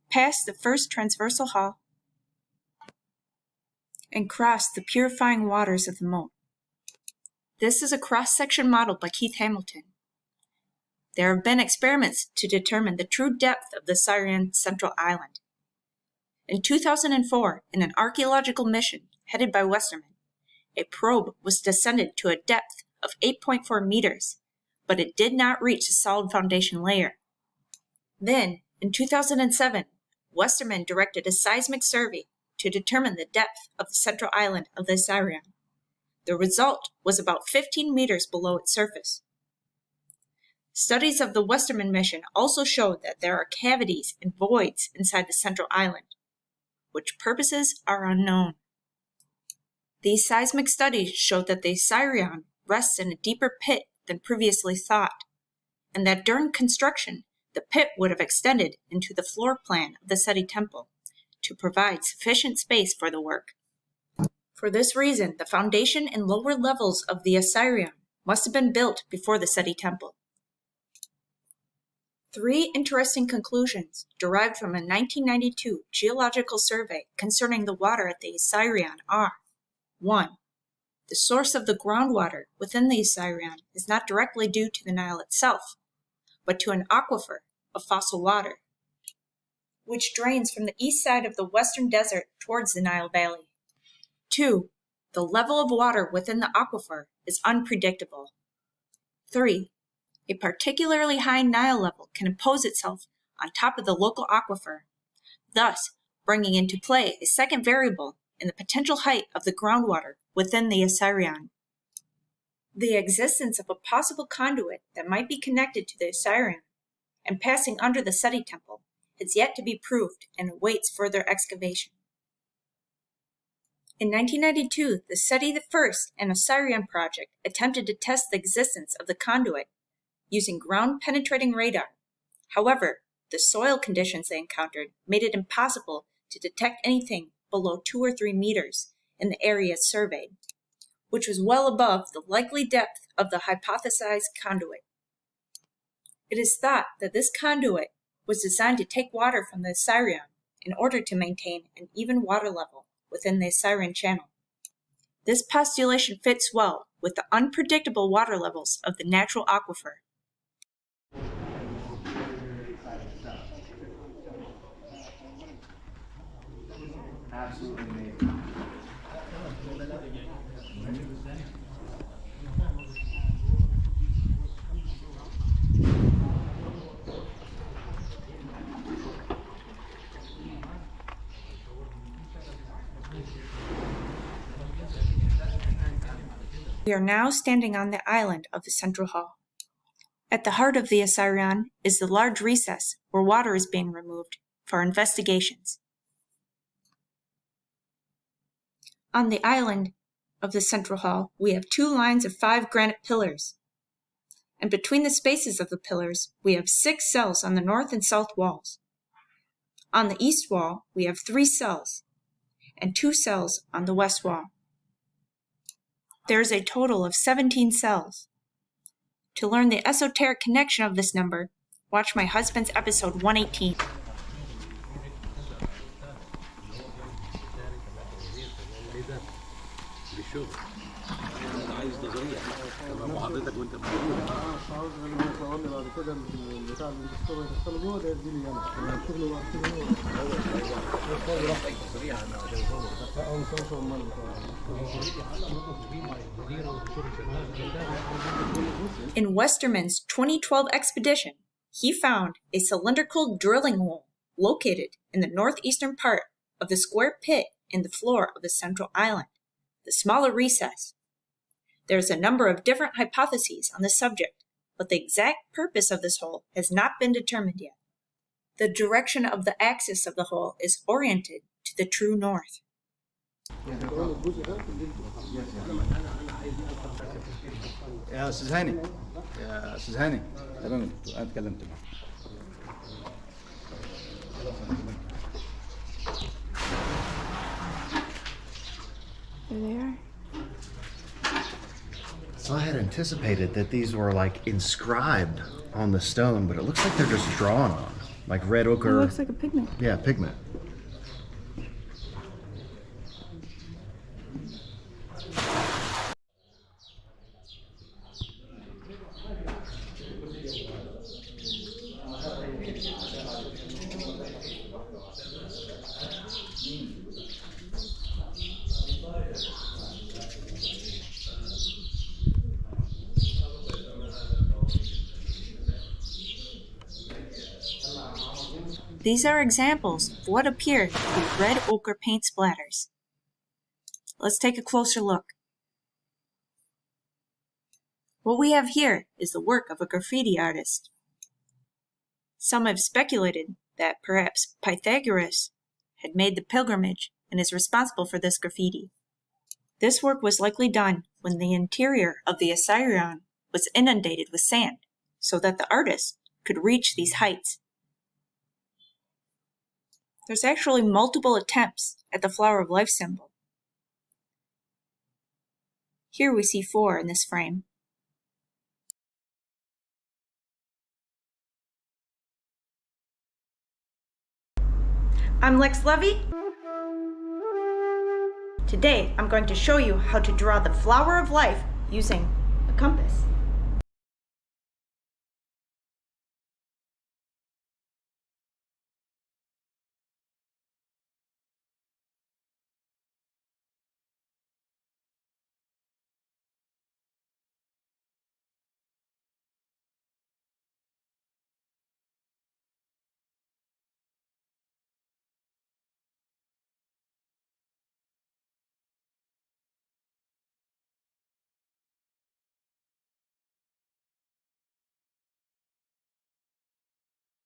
past the first transversal hall, and crossed the purifying waters of the moat. This is a cross-section model by Keith Hamilton. There have been experiments to determine the true depth of the Osireion Central Island. In 2004, in an archaeological mission headed by Westerman, a probe was descended to a depth of 8.4 meters, but it did not reach the solid foundation layer. Then, in 2007, Westerman directed a seismic survey to determine the depth of the central island of the Osireion. The result was about 15 meters below its surface. Studies of the Westerman mission also showed that there are cavities and voids inside the central island, which purposes are unknown. These seismic studies showed that the Osireion rests in a deeper pit than previously thought, and that during construction, the pit would have extended into the floor plan of the Seti temple to provide sufficient space for the work. For this reason, the foundation and lower levels of the Osireion must have been built before the Seti temple. 3 interesting conclusions derived from a 1992 geological survey concerning the water at the Osireion are: 1. The source of the groundwater within the Osireion is not directly due to the Nile itself, but to an aquifer of fossil water, which drains from the east side of the western desert towards the Nile Valley. 2. The level of water within the aquifer is unpredictable. 3. A particularly high Nile level can impose itself on top of the local aquifer, thus bringing into play a second variable in the potential height of the groundwater within the Osireion. The existence of a possible conduit that might be connected to the Osireion and passing under the Seti temple has yet to be proved and awaits further excavation. In 1992, the Seti I and Osireion Project attempted to test the existence of the conduit using ground-penetrating radar. However, the soil conditions they encountered made it impossible to detect anything below 2 or 3 meters in the area surveyed, which was well above the likely depth of the hypothesized conduit. It is thought that this conduit was designed to take water from the Osireion in order to maintain an even water level within the Osireion channel. This postulation fits well with the unpredictable water levels of the natural aquifer. Absolutely amazing. We are now standing on the island of the central hall. At the heart of the Osireion is the large recess where water is being removed for investigations. On the island of the central hall, we have 2 lines of 5 granite pillars, and between the spaces of the pillars we have 6 cells on the north and south walls. On the east wall we have 3 cells, and 2 cells on the west wall. There is a total of 17 cells. To learn the esoteric connection of this number, watch my husband's episode 118. In Westerman's 2012 expedition, he found a cylindrical drilling hole located in the northeastern part of the square pit in the floor of the central island, the smaller recess. There is a number of different hypotheses on the subject, but the exact purpose of this hole has not been determined yet. The direction of the axis of the hole is oriented to the true north. يا أستاذ هاني يا أستاذ هاني تمام أنا اتكلمت معه. There they are. So I had anticipated that these were like inscribed on the stone, but it looks like they're just drawn on, like red It ochre. looks like a pigment. Yeah, pigment. These are examples of what appear to be red ochre paint splatters. Let's take a closer look. What we have here is the work of a graffiti artist. Some have speculated that perhaps Pythagoras had made the pilgrimage and is responsible for this graffiti. This work was likely done when the interior of the Osireion was inundated with sand, so that the artist could reach these heights. There's actually multiple attempts at the Flower of Life symbol. Here we see 4 in this frame. I'm Lex Levy. Today, I'm going to show you how to draw the flower of life using a compass.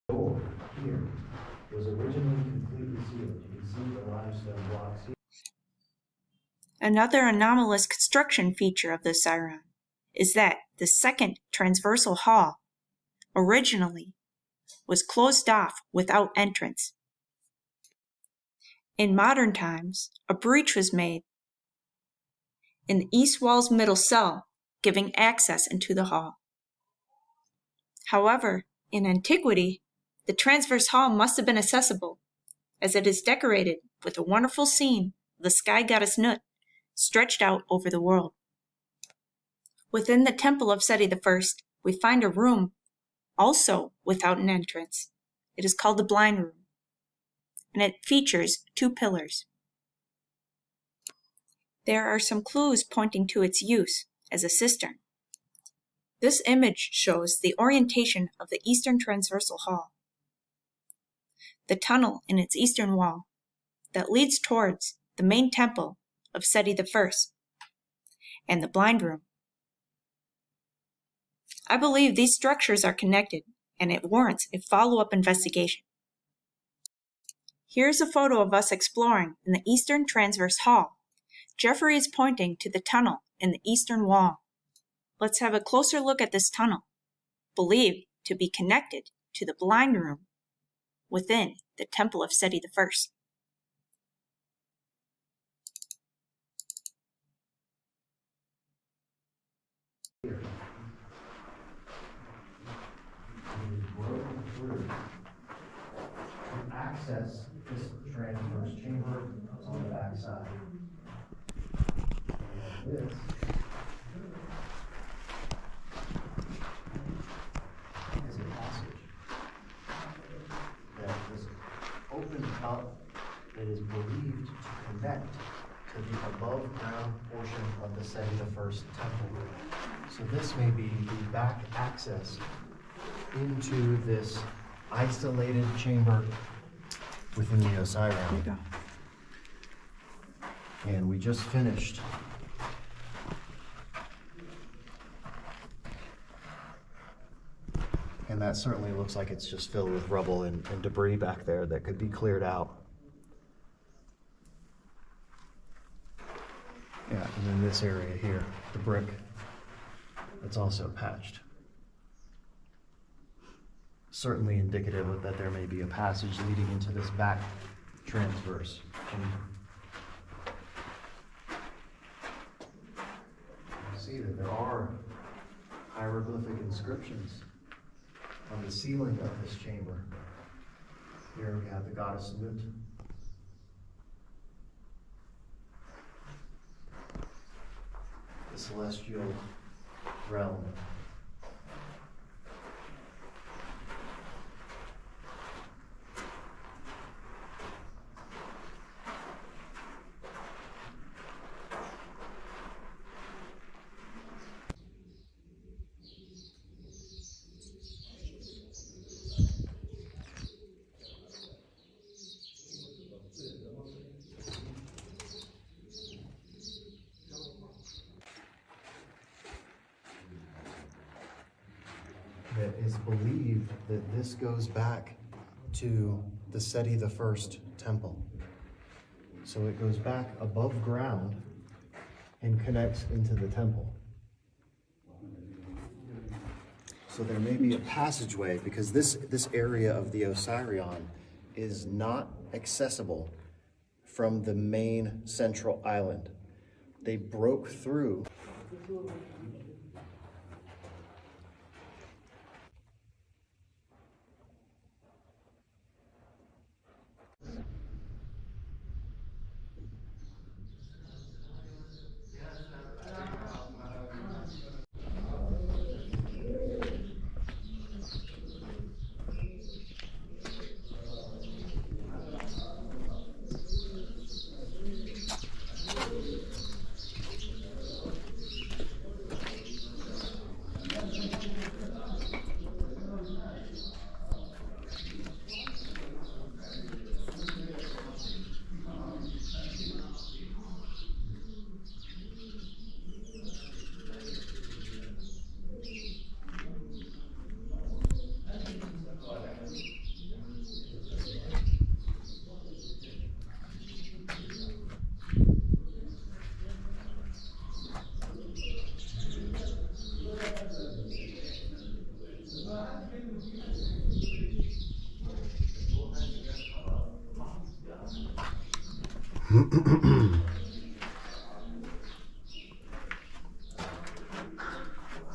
door here was originally completely sealed. You can see the limestone blocks here. Another anomalous construction feature of the Osireion is that the second transversal hall originally was closed off without entrance. In modern times, a breach was made in the east wall's middle cell, giving access into the hall. However, in antiquity, the transverse hall must have been accessible, as it is decorated with a wonderful scene of the sky goddess Nut stretched out over the world. Within the Temple of Seti I, we find a room also without an entrance. It is called the Blind Room, and it features 2 pillars. There are some clues pointing to its use as a cistern. This image shows the orientation of the eastern transversal hall, the tunnel in its eastern wall that leads towards the main temple of Seti I, and the Blind Room. I believe these structures are connected, and it warrants a follow-up investigation. Here's a photo of us exploring in the eastern transverse hall. Geoffrey is pointing to the tunnel in the eastern wall. Let's have a closer look at this tunnel. believed to be connected to the blind room within the Temple of Seti I. Access this transverse chamber on the backside. This is a passage that was opened up that is believed to connect to the above ground portion of the Seti I temple. So this may be the back access into this isolated chamber within the Osireion. There you go. And we just finished and that certainly looks like it's just filled with rubble and debris back there that could be cleared out. Yeah, and then this area here, the brick, it's also patched. Certainly indicative of that there may be a passage leading into this back transverse chamber. You see that there are hieroglyphic inscriptions on the ceiling of this chamber. Here we have the goddess Nut. The celestial realm. That is believed that this goes back to the Seti I temple. So it goes back above ground and connects into the temple. So there may be a passageway because this area of the Osireion is not accessible from the main central island. They broke through.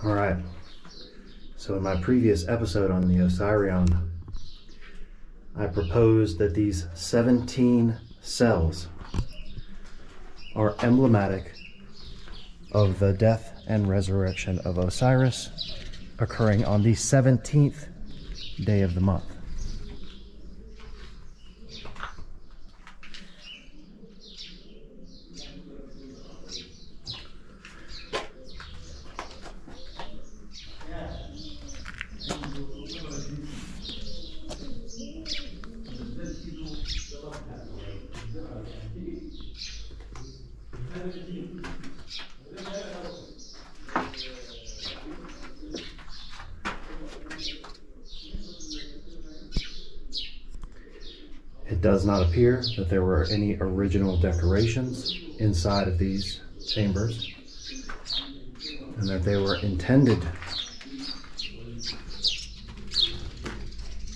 All right, so in my previous episode on the Osireion, I proposed that these 17 cells are emblematic of the death and resurrection of Osiris occurring on the 17th day of the month. It does not appear that there were any original decorations inside of these chambers, and that they were intended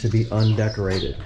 to be undecorated.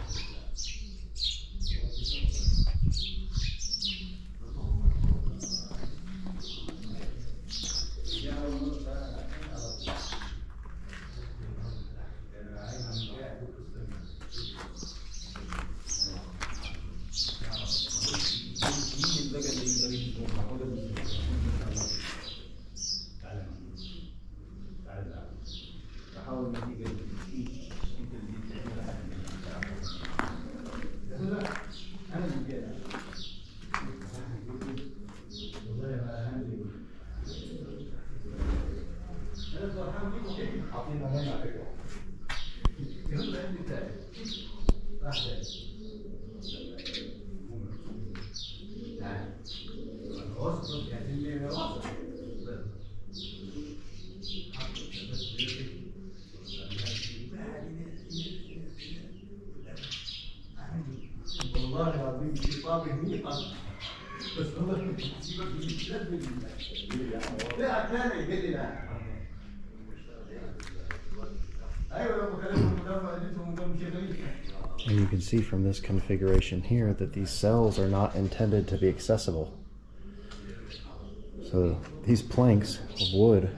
And you can see from this configuration here that these cells are not intended to be accessible. So these planks of wood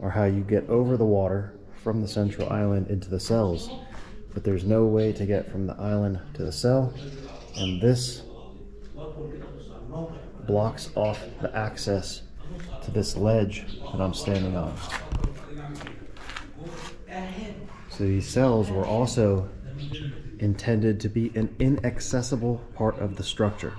are how you get over the water from the central island into the cells. But there's no way to get from the island to the cell, and this blocks off the access to this ledge that I'm standing on. So these cells were also intended to be an inaccessible part of the structure.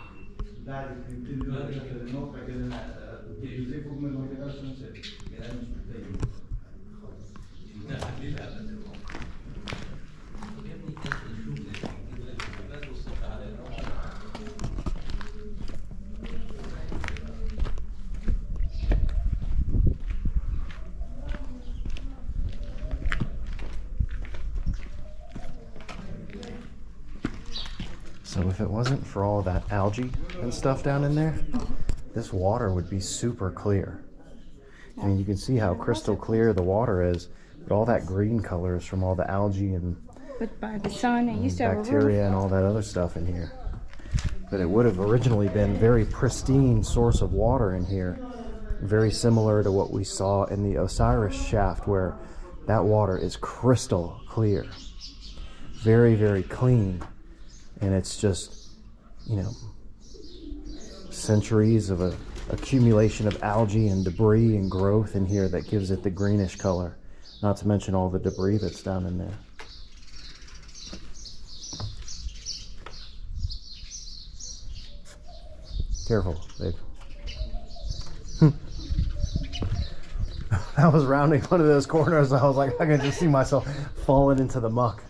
So if it wasn't for all that algae and stuff down in there, this water would be super clear. I mean, you can see how crystal clear the water is, but all that green color is from all the algae and But by the sun, I used to have a roof. bacteria and all that other stuff in here. But it would have originally been very pristine source of water in here, very similar to what we saw in the Osiris shaft, where that water is crystal clear, very, very clean. And it's just, you know, centuries of a accumulation of algae and debris and growth in here that gives it the greenish color, not to mention all the debris that's down in there. Careful, babe. I was rounding one of those corners, I was like, I can just see myself falling into the muck.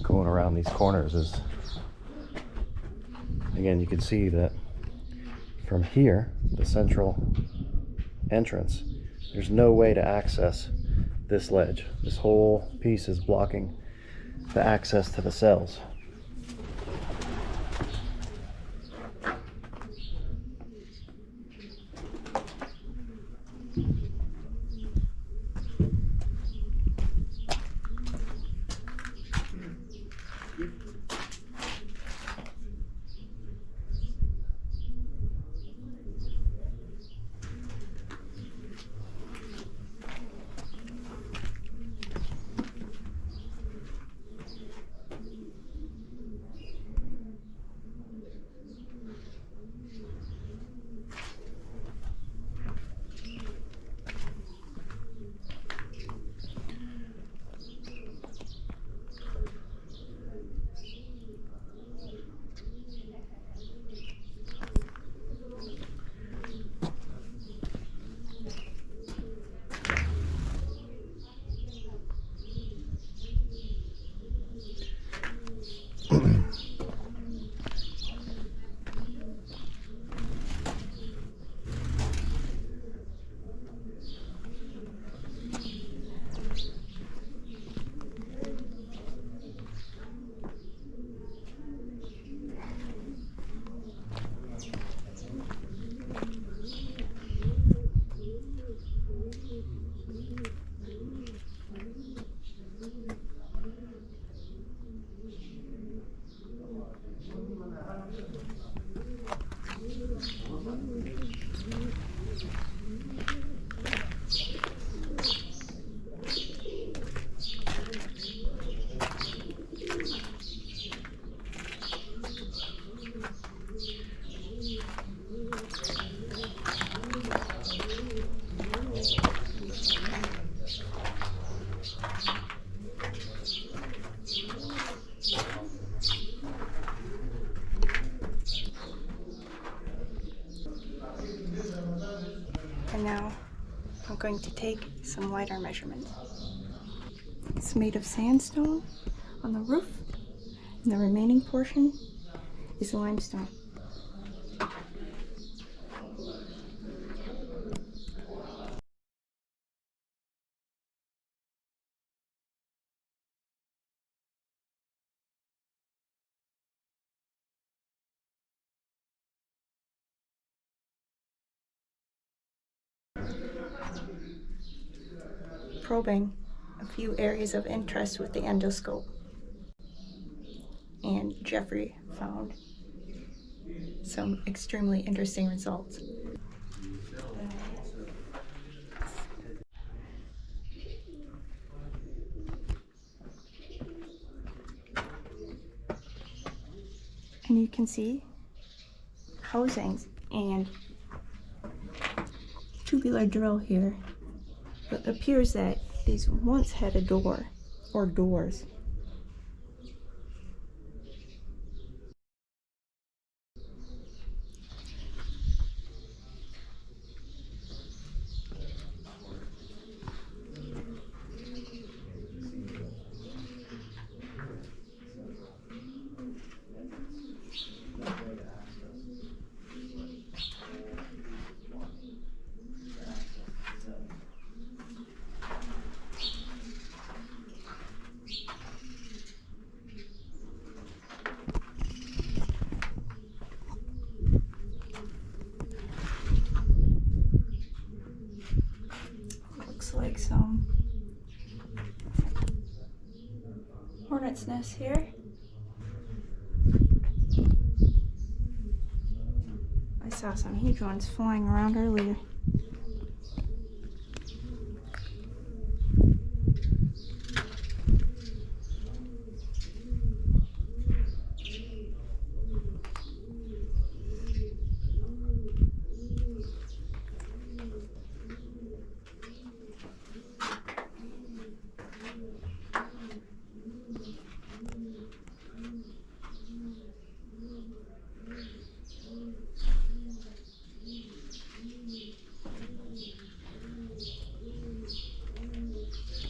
Going around these corners is, again, you can see that from here, the central entrance, there's no way to access this ledge. This whole piece is blocking the access to the cells. And now I'm going to take some LiDAR measurements. It's made of sandstone on the roof, and the remaining portion is limestone. Probing a few areas of interest with the endoscope, and Geoffrey found some extremely interesting results. And you can see housings and tubular drill here. It appears that these once had a door or doors. Like some hornet's nest here. I saw some huge ones flying around earlier.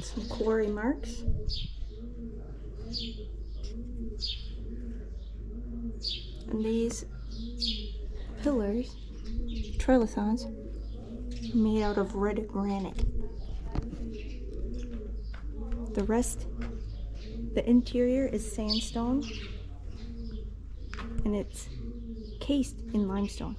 Some quarry marks. And these pillars, trilithons, made out of red granite. The rest, the interior is sandstone, and it's cased in limestone.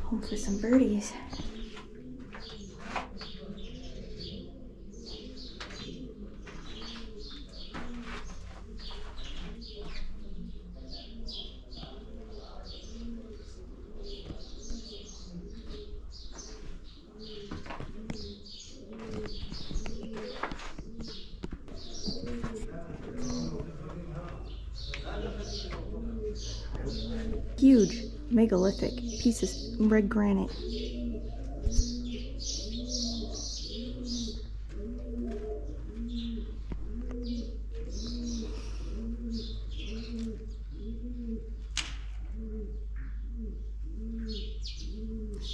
Home for some birdies. Huge megalithic pieces of red granite.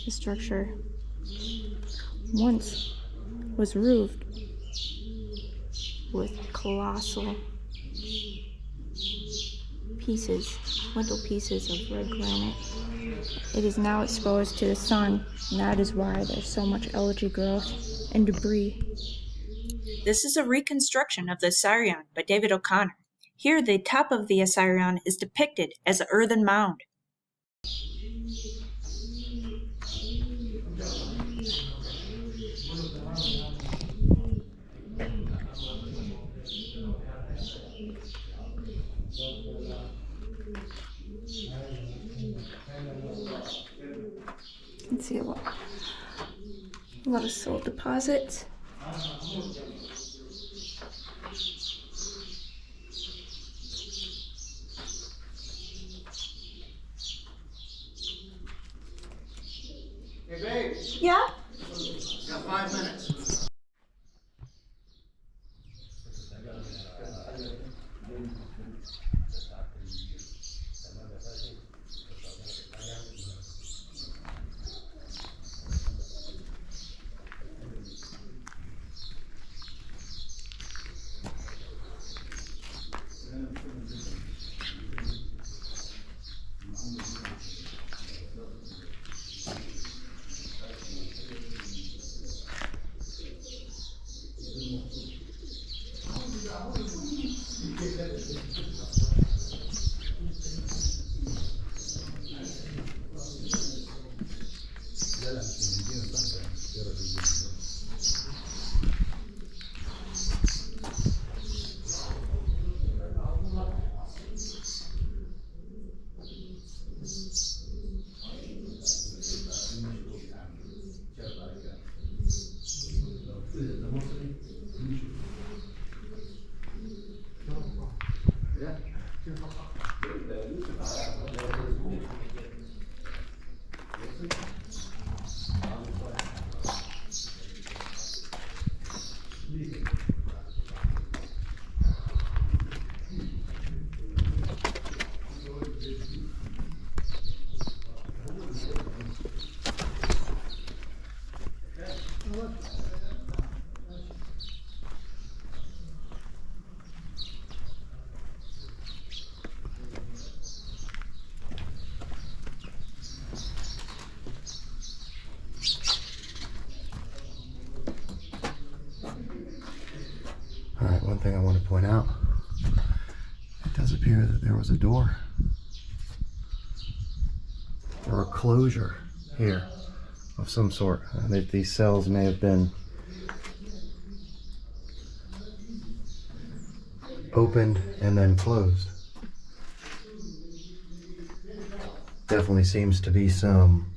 The structure once was roofed with colossal pieces, little pieces of red granite. It is now exposed to the sun, and that is why there's so much algae growth and debris. This is a reconstruction of the Osireion by David O'Connor. Here, the top of the Osireion is depicted as an earthen mound. You can see a lot of soul deposits. Hey, babe. Yeah? Got 5 minutes. Alright, one thing I want to point out, it does appear that there was a door or a closure here of some sort. That these cells may have been opened and then closed. Definitely seems to be some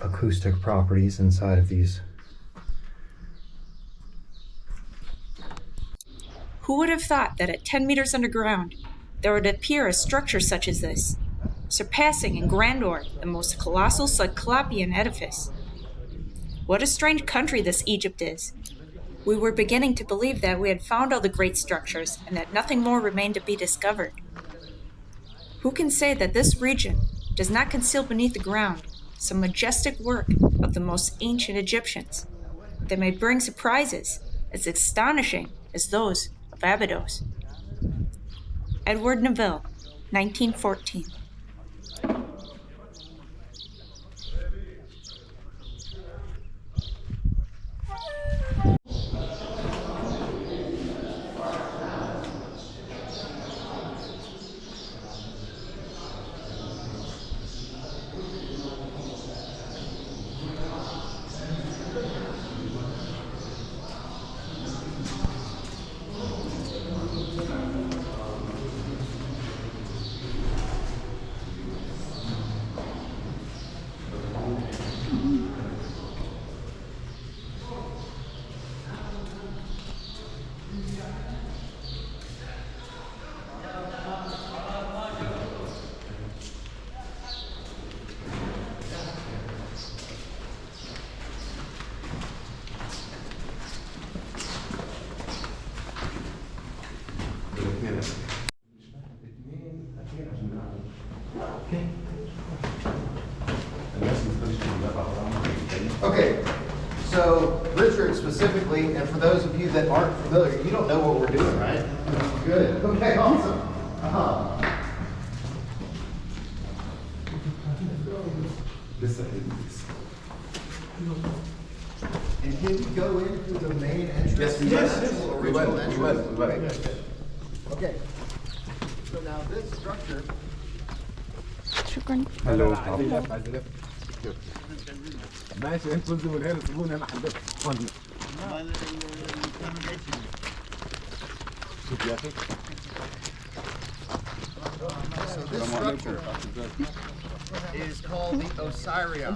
acoustic properties inside of these. Who would have thought that at 10 meters underground, there would appear a structure such as this, surpassing in grandeur the most colossal Cyclopean edifice? What a strange country this Egypt is. We were beginning to believe that we had found all the great structures and that nothing more remained to be discovered. Who can say that this region does not conceal beneath the ground some majestic work of the most ancient Egyptians that may bring surprises as astonishing as those of Abydos? Edward Neville, 1914. Okay, so Richard specifically, and for those of you that aren't familiar, you don't know what we're doing, right? Good. Okay, awesome. This And can we go into the main entrance? Yes, we will. Original entrance? We will. Okay. So now this structure. شكرا. هلو ماشي انت كنت من هنا تسيبوني انا حددت So this structure is called the Osireion.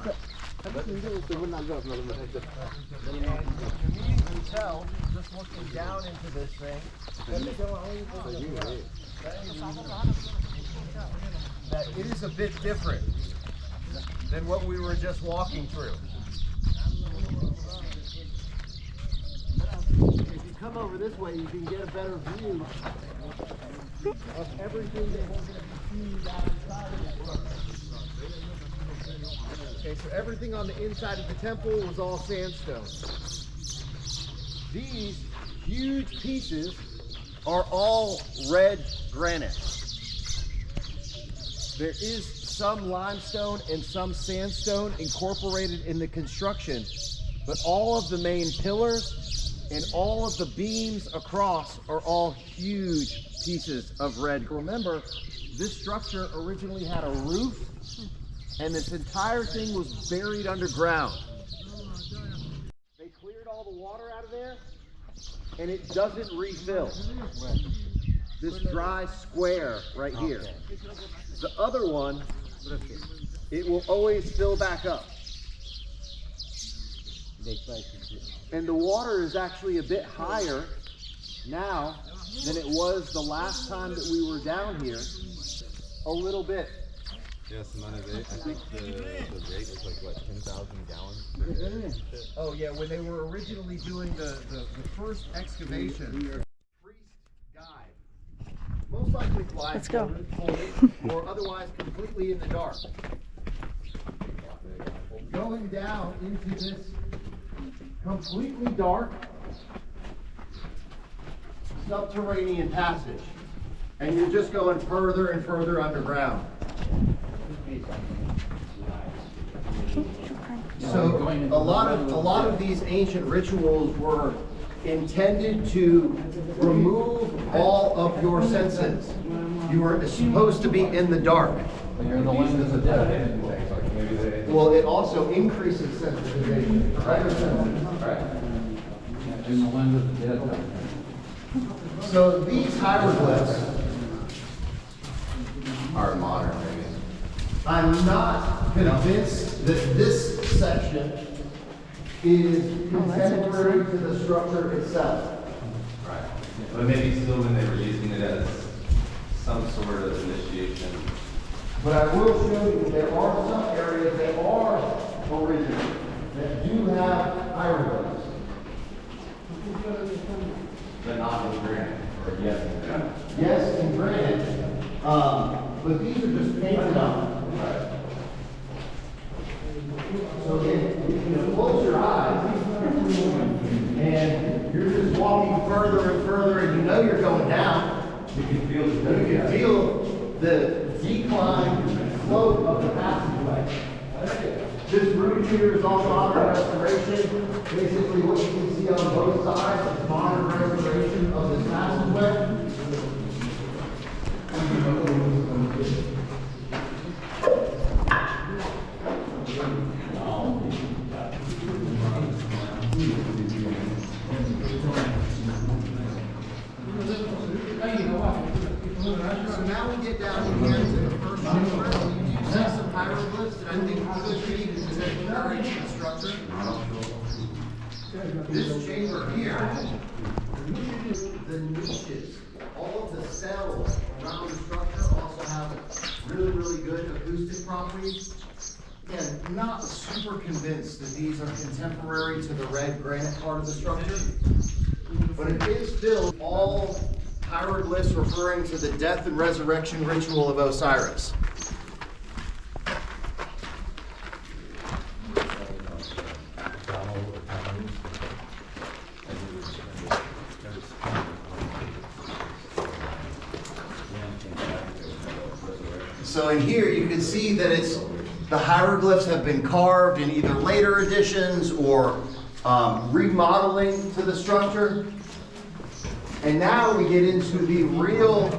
And you can tell, just looking down into this thing, that it is a bit different than what we were just walking through. If you come over this way, you can get a better view of everything that we're going to be seeing down inside of it. Okay, so everything on the inside of the temple was all sandstone. These huge pieces are all red granite. There is some limestone and some sandstone incorporated in the construction, but all of the main pillars and all of the beams across are all huge pieces of red. Remember, this structure originally had a roof, and this entire thing was buried underground. They cleared all the water out of there, and it doesn't refill. This dry square right here. The other one, it will always fill back up. And the water is actually a bit higher now than it was the last time that we were down here. A little bit. Yes, I think the rate was like what, 10,000 gallons? Oh yeah, when they were originally doing the first excavation, priest guide, most likely Let's go. or otherwise completely in the dark. Going down into this completely dark subterranean passage, and you're just going further and further underground. So a lot of these ancient rituals were intended to remove all of your senses. You were supposed to be in the dark. You're in the land of the dead. Well, it also increases sensitization for other senses. In the land of the dead. So these hieroglyphs Are modern, maybe. I'm not convinced that this section is contemporary to the structure itself. Right. But maybe still when they were using it as some sort of initiation. But I will show you there are some areas that are original, that do have hieroglyphs. But not in granite, or yes in granite. Yes, in granite, but these are just painted on. So if you close your eyes and you're just walking further and further and you know you're going down, you can feel the decline slope of the passageway. This route here is all modern restoration. Basically what you can see on both sides is modern restoration of this passageway. So now we get down here to the first chamber. You see some hieroglyphs that I think could be contemporary to the structure. This chamber here, the niches, all of the cells around the structure also have really, really good acoustic properties. Again, not super convinced that these are contemporary to the red granite part of the structure, but it is still all hieroglyphs referring to the death and resurrection ritual of Osiris. So in here you can see that the hieroglyphs have been carved in either later editions or remodeling to the structure. And now we get into the real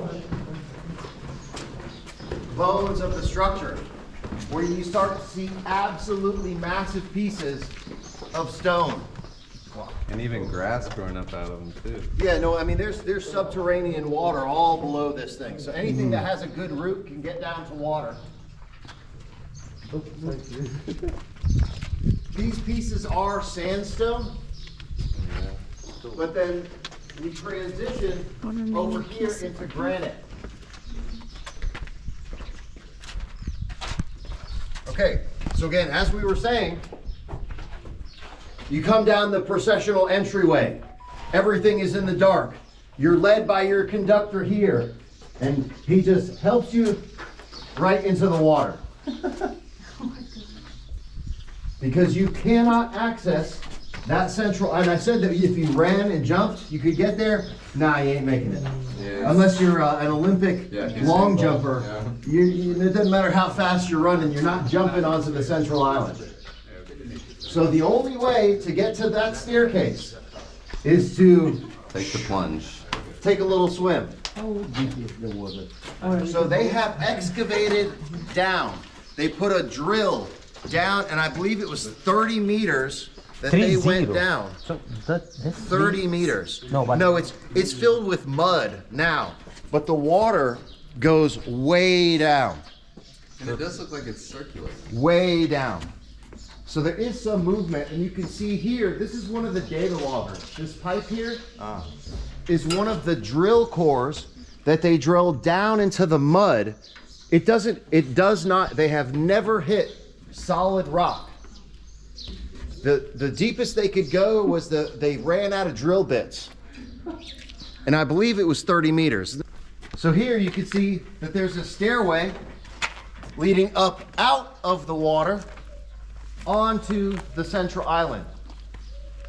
bones of the structure, where you start to see absolutely massive pieces of stone. And even grass growing up out of them too. Yeah, no, I mean, there's subterranean water all below this thing. So anything that has a good root can get down to water. These pieces are sandstone, but then we transition over here into granite. Okay, so again, as we were saying, you come down the processional entryway. Everything is in the dark. You're led by your conductor here, and he just helps you right into the water. Because you cannot access that central, and I said that if you ran and jumped, you could get there. Nah, you ain't making it. Yeah, unless you're an Olympic long jumper. Yeah. It doesn't matter how fast you're running, you're not jumping onto the central island. So the only way to get to that staircase is to take the plunge. Take a little swim. How deep is the water? So they have excavated down. They put a drill down, and I believe it was 30 meters that they went down. So that's 30 meters. No, it's filled with mud now, but the water goes way down. And it does look like it's circular. Way down. So there is some movement, and you can see here, this is one of the data loggers. This pipe here is one of the drill cores that they drill down into the mud. It does not, they have never hit solid rock. The deepest they could go was they ran out of drill bits. And I believe it was 30 meters. So here you can see that there's a stairway leading up out of the water onto the central island.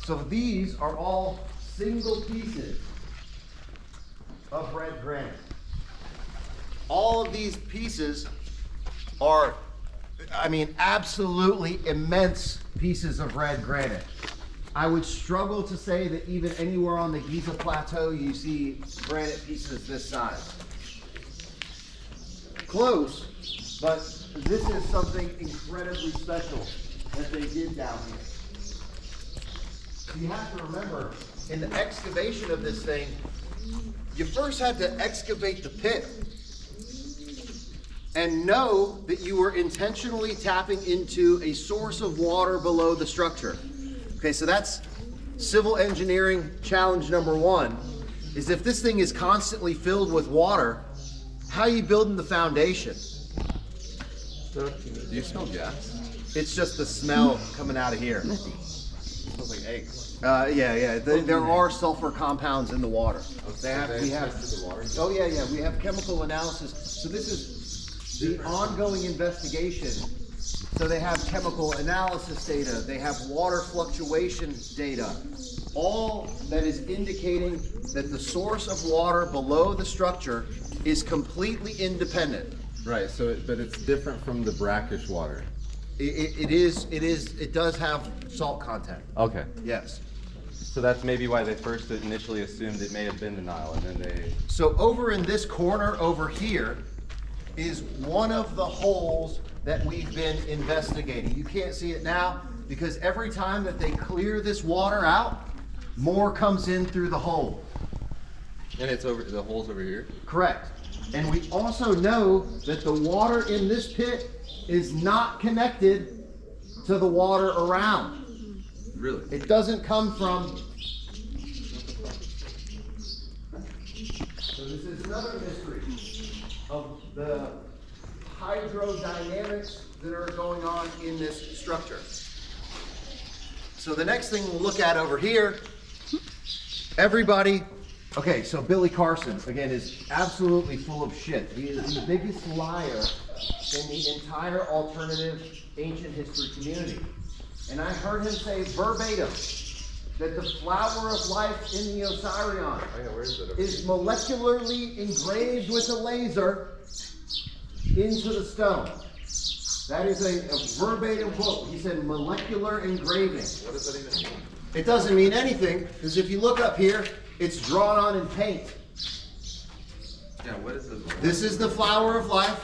So these are all single pieces of red granite. All of these pieces are, I mean, absolutely immense pieces of red granite. I would struggle to say that even anywhere on the Giza Plateau you see granite pieces this size. Close, but this is something incredibly special that they did down here. So you have to remember, in the excavation of this thing, you first had to excavate the pit and know that you were intentionally tapping into a source of water below the structure. Okay, so that's civil engineering challenge number one, is if this thing is constantly filled with water, how are you building the foundation? Do you smell gas? It's just the smell coming out of here. It smells like eggs. Yeah. There are sulfur compounds in the water. We have chemical analysis. So this is the ongoing investigation. So they have chemical analysis data. They have water fluctuation data. All that is indicating that the source of water below the structure is completely independent. Right. So, but it's different from the brackish water. It does have salt content. Okay. Yes. So that's maybe why they first initially assumed it may have been the Nile, and then they... So over in this corner over here is one of the holes that we've been investigating. You can't see it now because every time that they clear this water out, more comes in through the hole. And it's over, the hole's over here? Correct. And we also know that the water in this pit is not connected to the water around. Really? It doesn't come from... So this is another mystery of the hydrodynamics that are going on in this structure. So the next thing we'll look at over here, everybody... Okay, so Billy Carson, again, is absolutely full of shit. He is the biggest liar in the entire alternative ancient history community. And I heard him say verbatim that the flower of life in the Osireion is molecularly engraved with a laser into the stone. That is a verbatim quote. He said molecular engraving. What does that even mean? It doesn't mean anything, because if you look up here, it's drawn on in paint. Yeah, what is this? This is the flower of life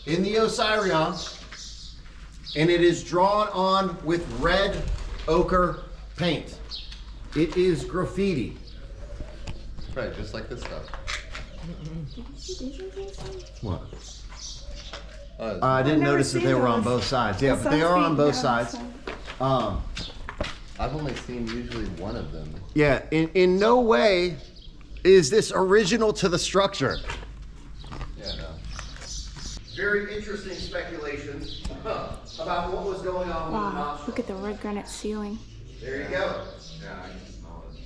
in the Osireion, and it is drawn on with red ochre paint. It is graffiti. Right, just like this stuff. What? Oh, I didn't never notice that seen they were on those. both sides. Yeah, The but they are on both sun's sides. down I've only seen usually one of them. Yeah, in no way is this original to the structure. Yeah, no. Very interesting speculation about what was going on with the Wow, monster. look at the red granite ceiling. There you go. Yeah, I can smell it.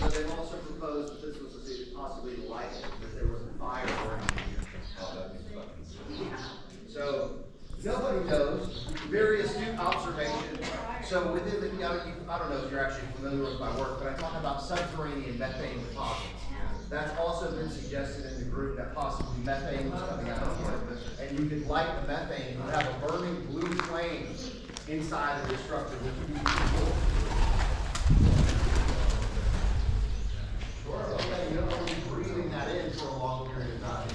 But they've also proposed that this was possibly light, that there was a fire burning here. Oh, that'd be fucking sick. So nobody knows. Very astute observation. So within the, I don't know if you're actually familiar with my work, but I talk about subterranean methane deposits. That's also been suggested in the group that possibly methane was coming out of here. And you could light the methane and have a burning blue flame inside of the structure, which would be cool. Sure, okay, you don't want to be breathing that in for a long period of time.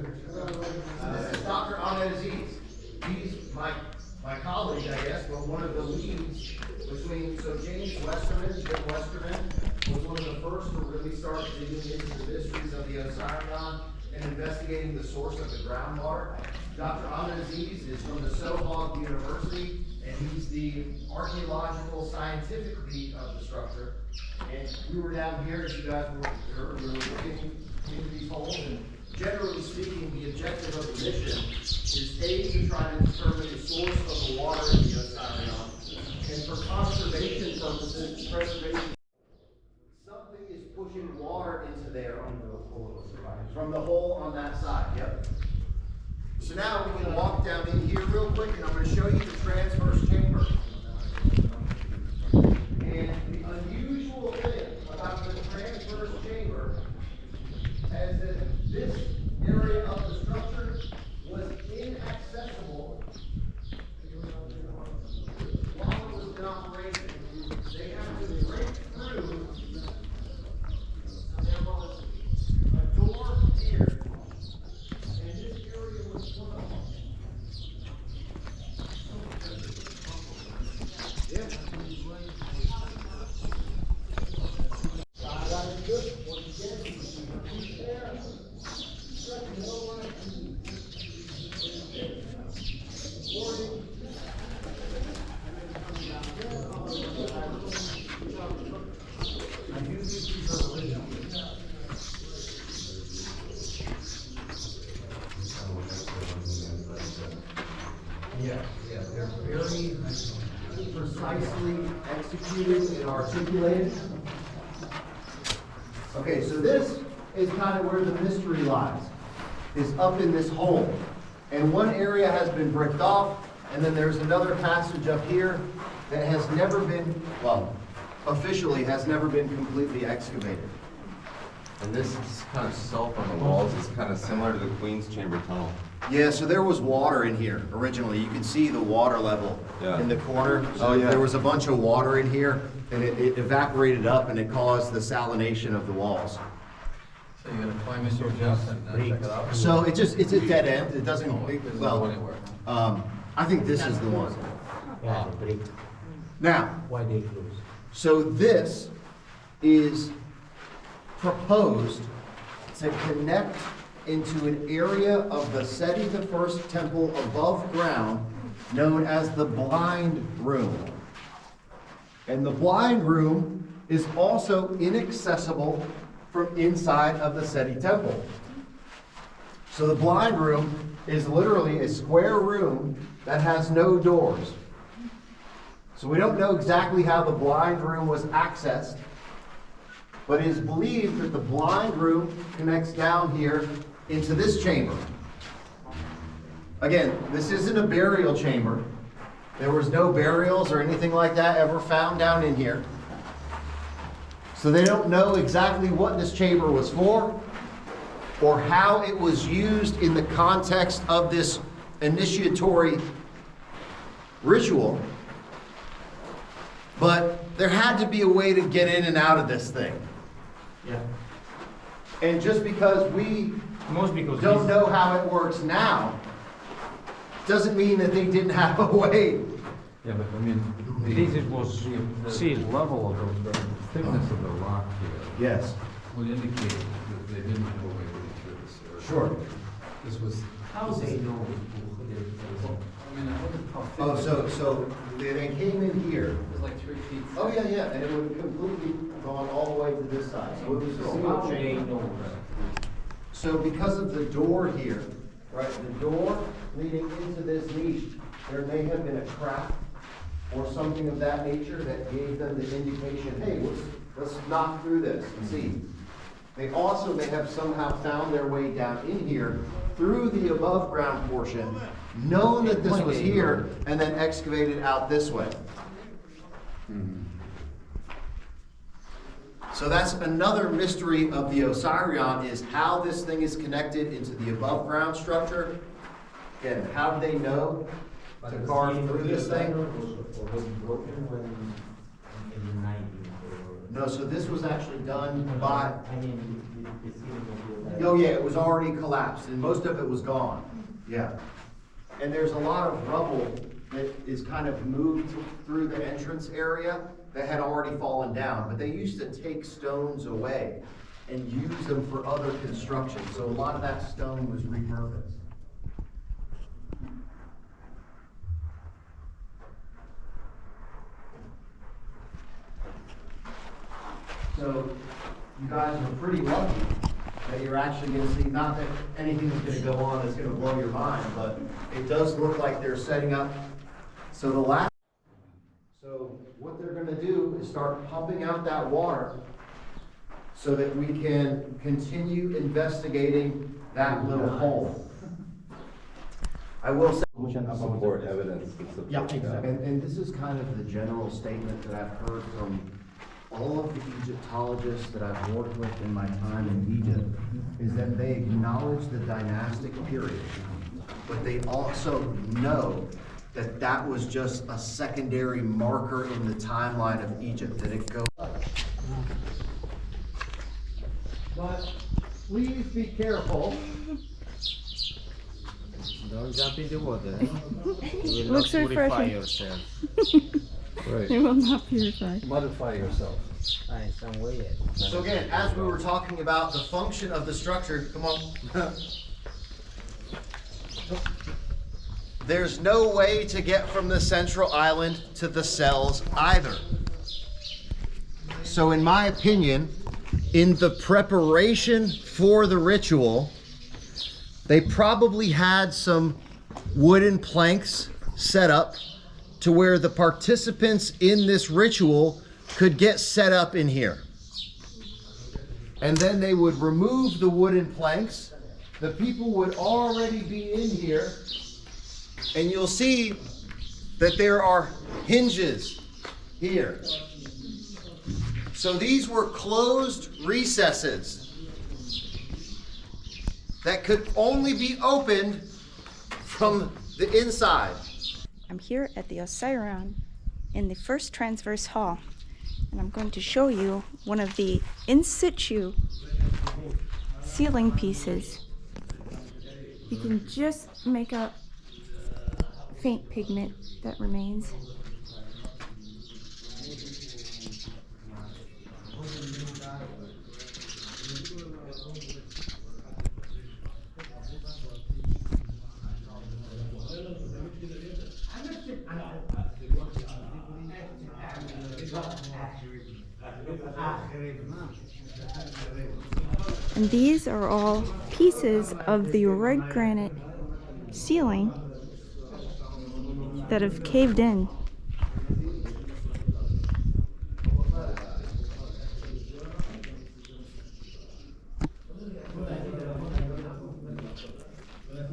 This is Dr. Ahmed Aziz. He's my colleague, I guess, but one of the leads between, so James Westerman, Jim Westerman, was one of the first to really start digging into the mysteries of the Osireion and investigating the source of the groundwater. Dr. Ahmed Aziz is from the Sohag University, and he's the archaeological scientific lead of the structure. And we were down here, as you guys were looking into these holes, and generally speaking, the objective of the mission is A, to try to determine the source of the water in the Osireion, and for conservation purposes, preservation. Something is pushing water into there from the hole on that side. Yep. So now we can walk down in here real quick, and I'm going to show you the transverse chamber. And the unusual thing about the transverse chamber is that this area of the structure was inaccessible while it was in operation. They had to break through. There was a door here, and this area was closed. Yeah. Yeah, they're very precisely executed and articulated. Okay, so this is kind of where the mystery lies, is up in this hole. And one area has been bricked off, and then there's another passage up here that has never been, well, officially has never been completely excavated. And this is kind of soap on the walls. It's kind of similar to the Queen's Chamber tunnel. Yeah, so there was water in here originally. You can see the water level in the corner. So Oh, yeah. there was a bunch of water in here, and it evaporated up, and it caused the salination of the walls. So you're gonna climb into it, Jeff, and check it out? So it's a dead end. It doesn't, There's no well, anywhere. I think this is the one. Wow. Now, Why they close? so this is proposed to connect into an area of the Seti I temple above ground known as the blind room. And the blind room is also inaccessible from inside of the Seti temple. So the blind room is literally a square room that has no doors. So we don't know exactly how the blind room was accessed, but it is believed that the blind room connects down here into this chamber. Again, this isn't a burial chamber. There was no burials or anything like that ever found down in here. So they don't know exactly what this chamber was for or how it was used in the context of this initiatory ritual. But there had to be a way to get in and out of this thing. Yeah. And just because we don't know how it works now, doesn't mean that they didn't have a way. Yeah, but I mean, this was the level of the thickness of the rock here Yes. would indicate that they didn't have a way to get through this area. Sure. This was. How they know? I mean, I wonder how thick. Oh, so they came in here. It was like 3 feet. Oh, yeah, yeah, and it would have completely gone all the way to this side. So it was a single chamber. So because of the door here, right, the door leading into this niche, there may have been a crack or something of that nature that gave them the indication, hey, let's knock through this and see. They also may have somehow found their way down in here through the above ground portion, known that this was here, and then excavated out this way. So that's another mystery of the Osireion, is how this thing is connected into the above ground structure. Again, how do they know to carve through this thing? No, so this was actually done by, oh yeah, it was already collapsed and most of it was gone. Yeah. And there's a lot of rubble that is kind of moved through the entrance area that had already fallen down, but they used to take stones away and use them for other construction. So a lot of that stone was repurposed. So you guys are pretty lucky that you're actually going to see, not that anything is going to go on that's going to blow your mind, but it does look like they're setting up. So what they're going to do is start pumping out that water so that we can continue investigating that little hole. I will say, Support evidence. Yeah, exactly. and this is kind of the general statement that I've heard from all of the Egyptologists that I've worked with in my time in Egypt, is that they acknowledge the dynastic period, but they also know that that was just a secondary marker in the timeline of Egypt, that it goes. But please be careful. Don't jump in the water. You will Looks not purify refreshing. yourself. Right. It will not purify. Modify yourself. In some way. So again, as we were talking about the function of the structure, come on. There's no way to get from the central island to the cells either. So in my opinion, in the preparation for the ritual, they probably had some wooden planks set up to where the participants in this ritual could get set up in here. And then they would remove the wooden planks. The people would already be in here. And you'll see that there are hinges here. So these were closed recesses that could only be opened from the inside. I'm here at the Osireion in the first transverse hall, and I'm going to show you one of the in situ ceiling pieces. You can just make out faint pigment that remains. And these are all pieces of the red granite ceiling that have caved in.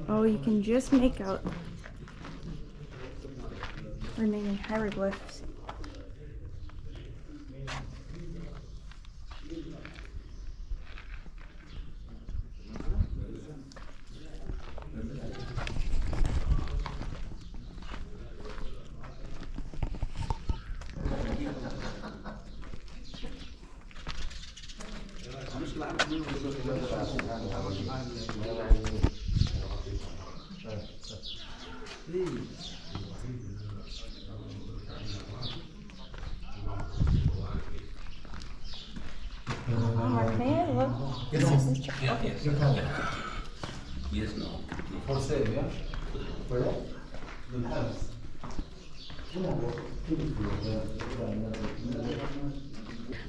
Oh, you can just make out remaining hieroglyphs. May I look? Yes, no. For sale, yeah? The house.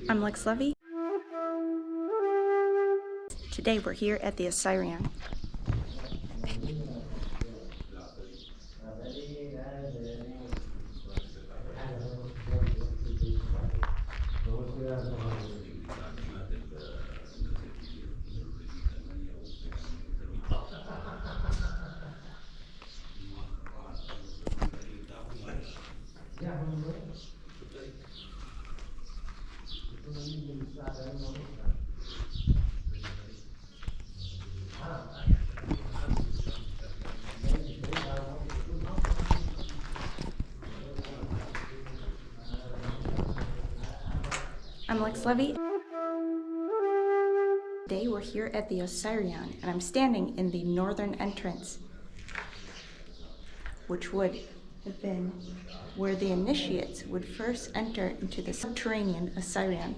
I'm Lex Levy. Today we're here at the Osireion. I'm Lex Levy. Today we're here at the Osireion, and I'm standing in the northern entrance, which would have been where the initiates would first enter into the subterranean Osireion.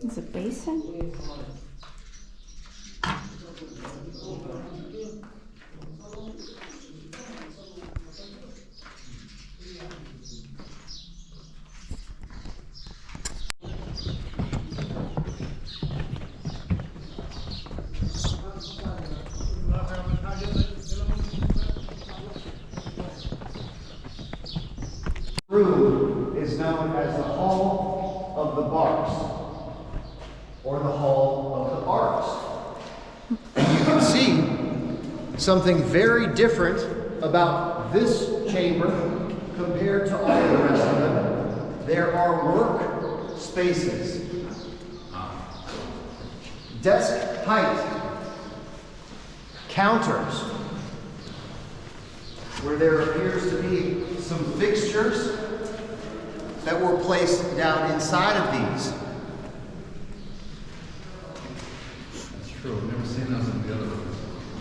It's a basin. Room is known as the Hall of the Barks, or the Hall of the Arts. And you can see something very different about this chamber compared to all the rest of them. There are work spaces, desk height, counters, where there appears to be some fixtures that were placed down inside of these. That's true, I've never seen those in the other ones.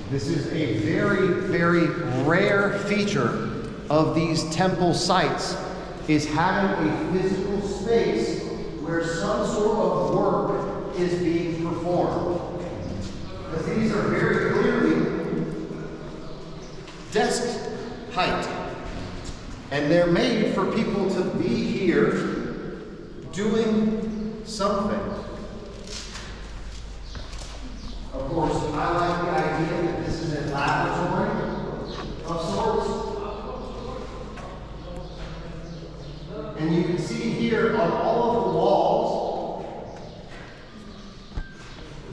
This is a very, very rare feature of these temple sites, is having a physical space where some sort of work is being performed. Because these are very clearly desk height. And they're made for people to be here doing something. Of course, I like the idea that this is a laboratory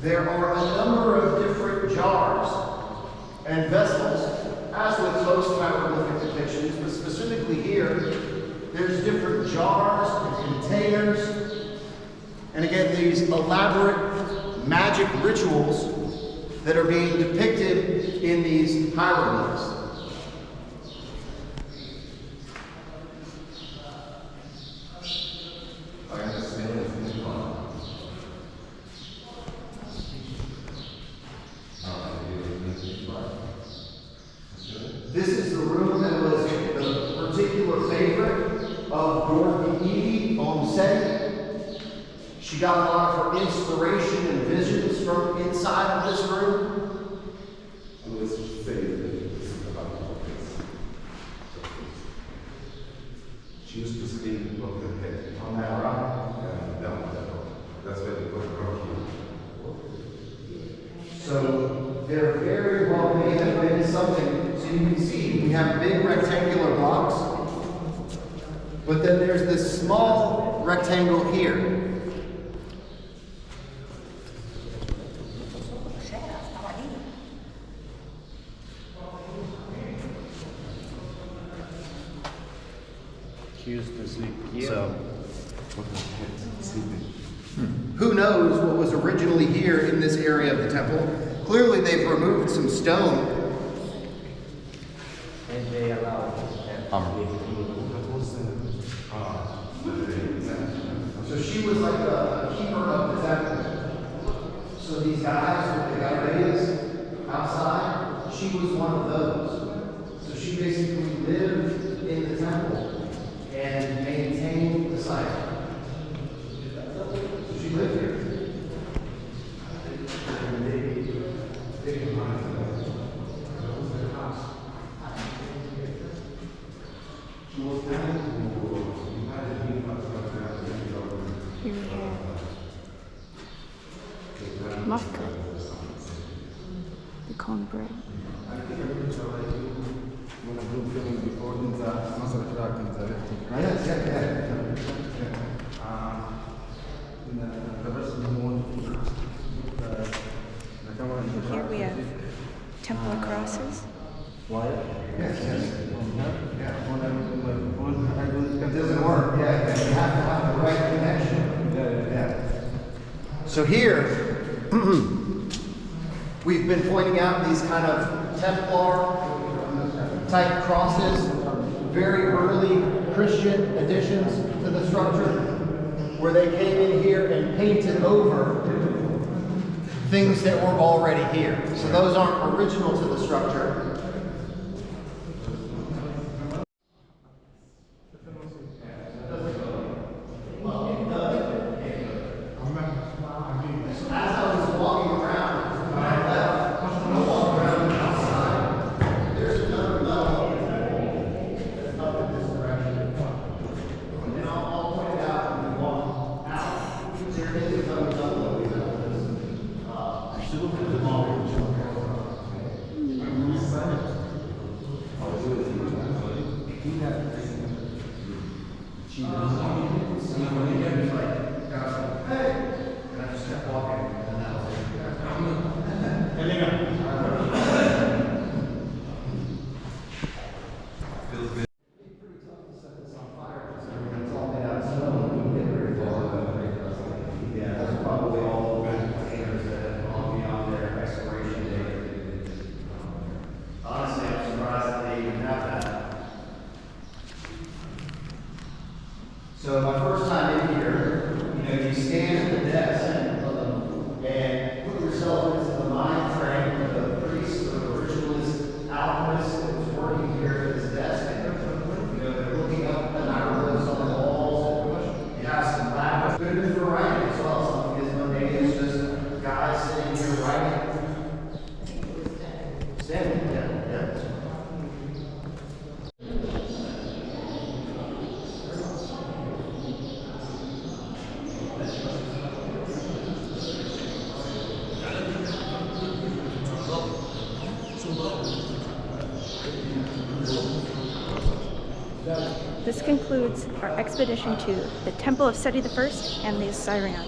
there are a number of different jars and vessels, as with most hieroglyphic depictions, but specifically here, there's different jars and containers, and again, these elaborate magic rituals that are being depicted in these hieroglyphs. This is the room that was the particular favorite of Geoffrey Seti. She got a lot of her inspiration and visions from inside of this room. She used to sleep above the head. On that rock? Down that rock. That's where they put the rock here. So there very well may have been something. So you can see we have big rectangular blocks, but then there's this small rectangle here. She used to sleep here. So, who knows what was originally here in this area of the temple? Clearly they've removed some stone. And they allow So she was like a keeper of the temple. So these guys with the Abydos outside, she was one of those. So she basically lived in the temple and maintained the site. So she lived here. Here we have muff cut, the cone bread. Here we have Temple of Crosses. It doesn't work. Yeah, you have to have the right connection. Yeah. So here, we've been pointing out these kind of Templar type crosses, very early Christian additions to the structure, where they came in here and painted over things that were already here. So those aren't original to the structure. So my first time in here, you stand at the desk and put yourself into the mind frame of the priest or the ritualist alchemist that was working here at his desk. And, they're looking up at hieroglyphs on the walls, and you have some labs. Good enough for writing as well. Something as mundane as just guys sitting here writing. Standing, yeah. This concludes our expedition to the Temple of Seti I and the Osireion.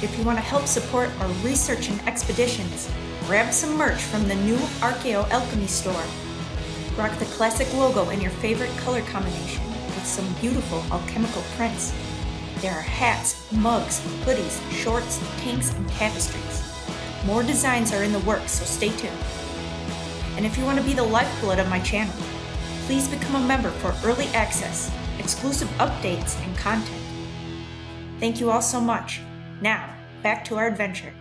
If you want to help support our research and expeditions, grab some merch from the new Archaeo.alchemy store. Rock the classic logo in your favorite color combination with some beautiful alchemical prints. There are hats, mugs, hoodies, shorts, tanks, and tapestries. More designs are in the works, so stay tuned. And if you want to be the lifeblood of my channel, please become a member for early access, exclusive updates, and content. Thank you all so much. Now, back to our adventure.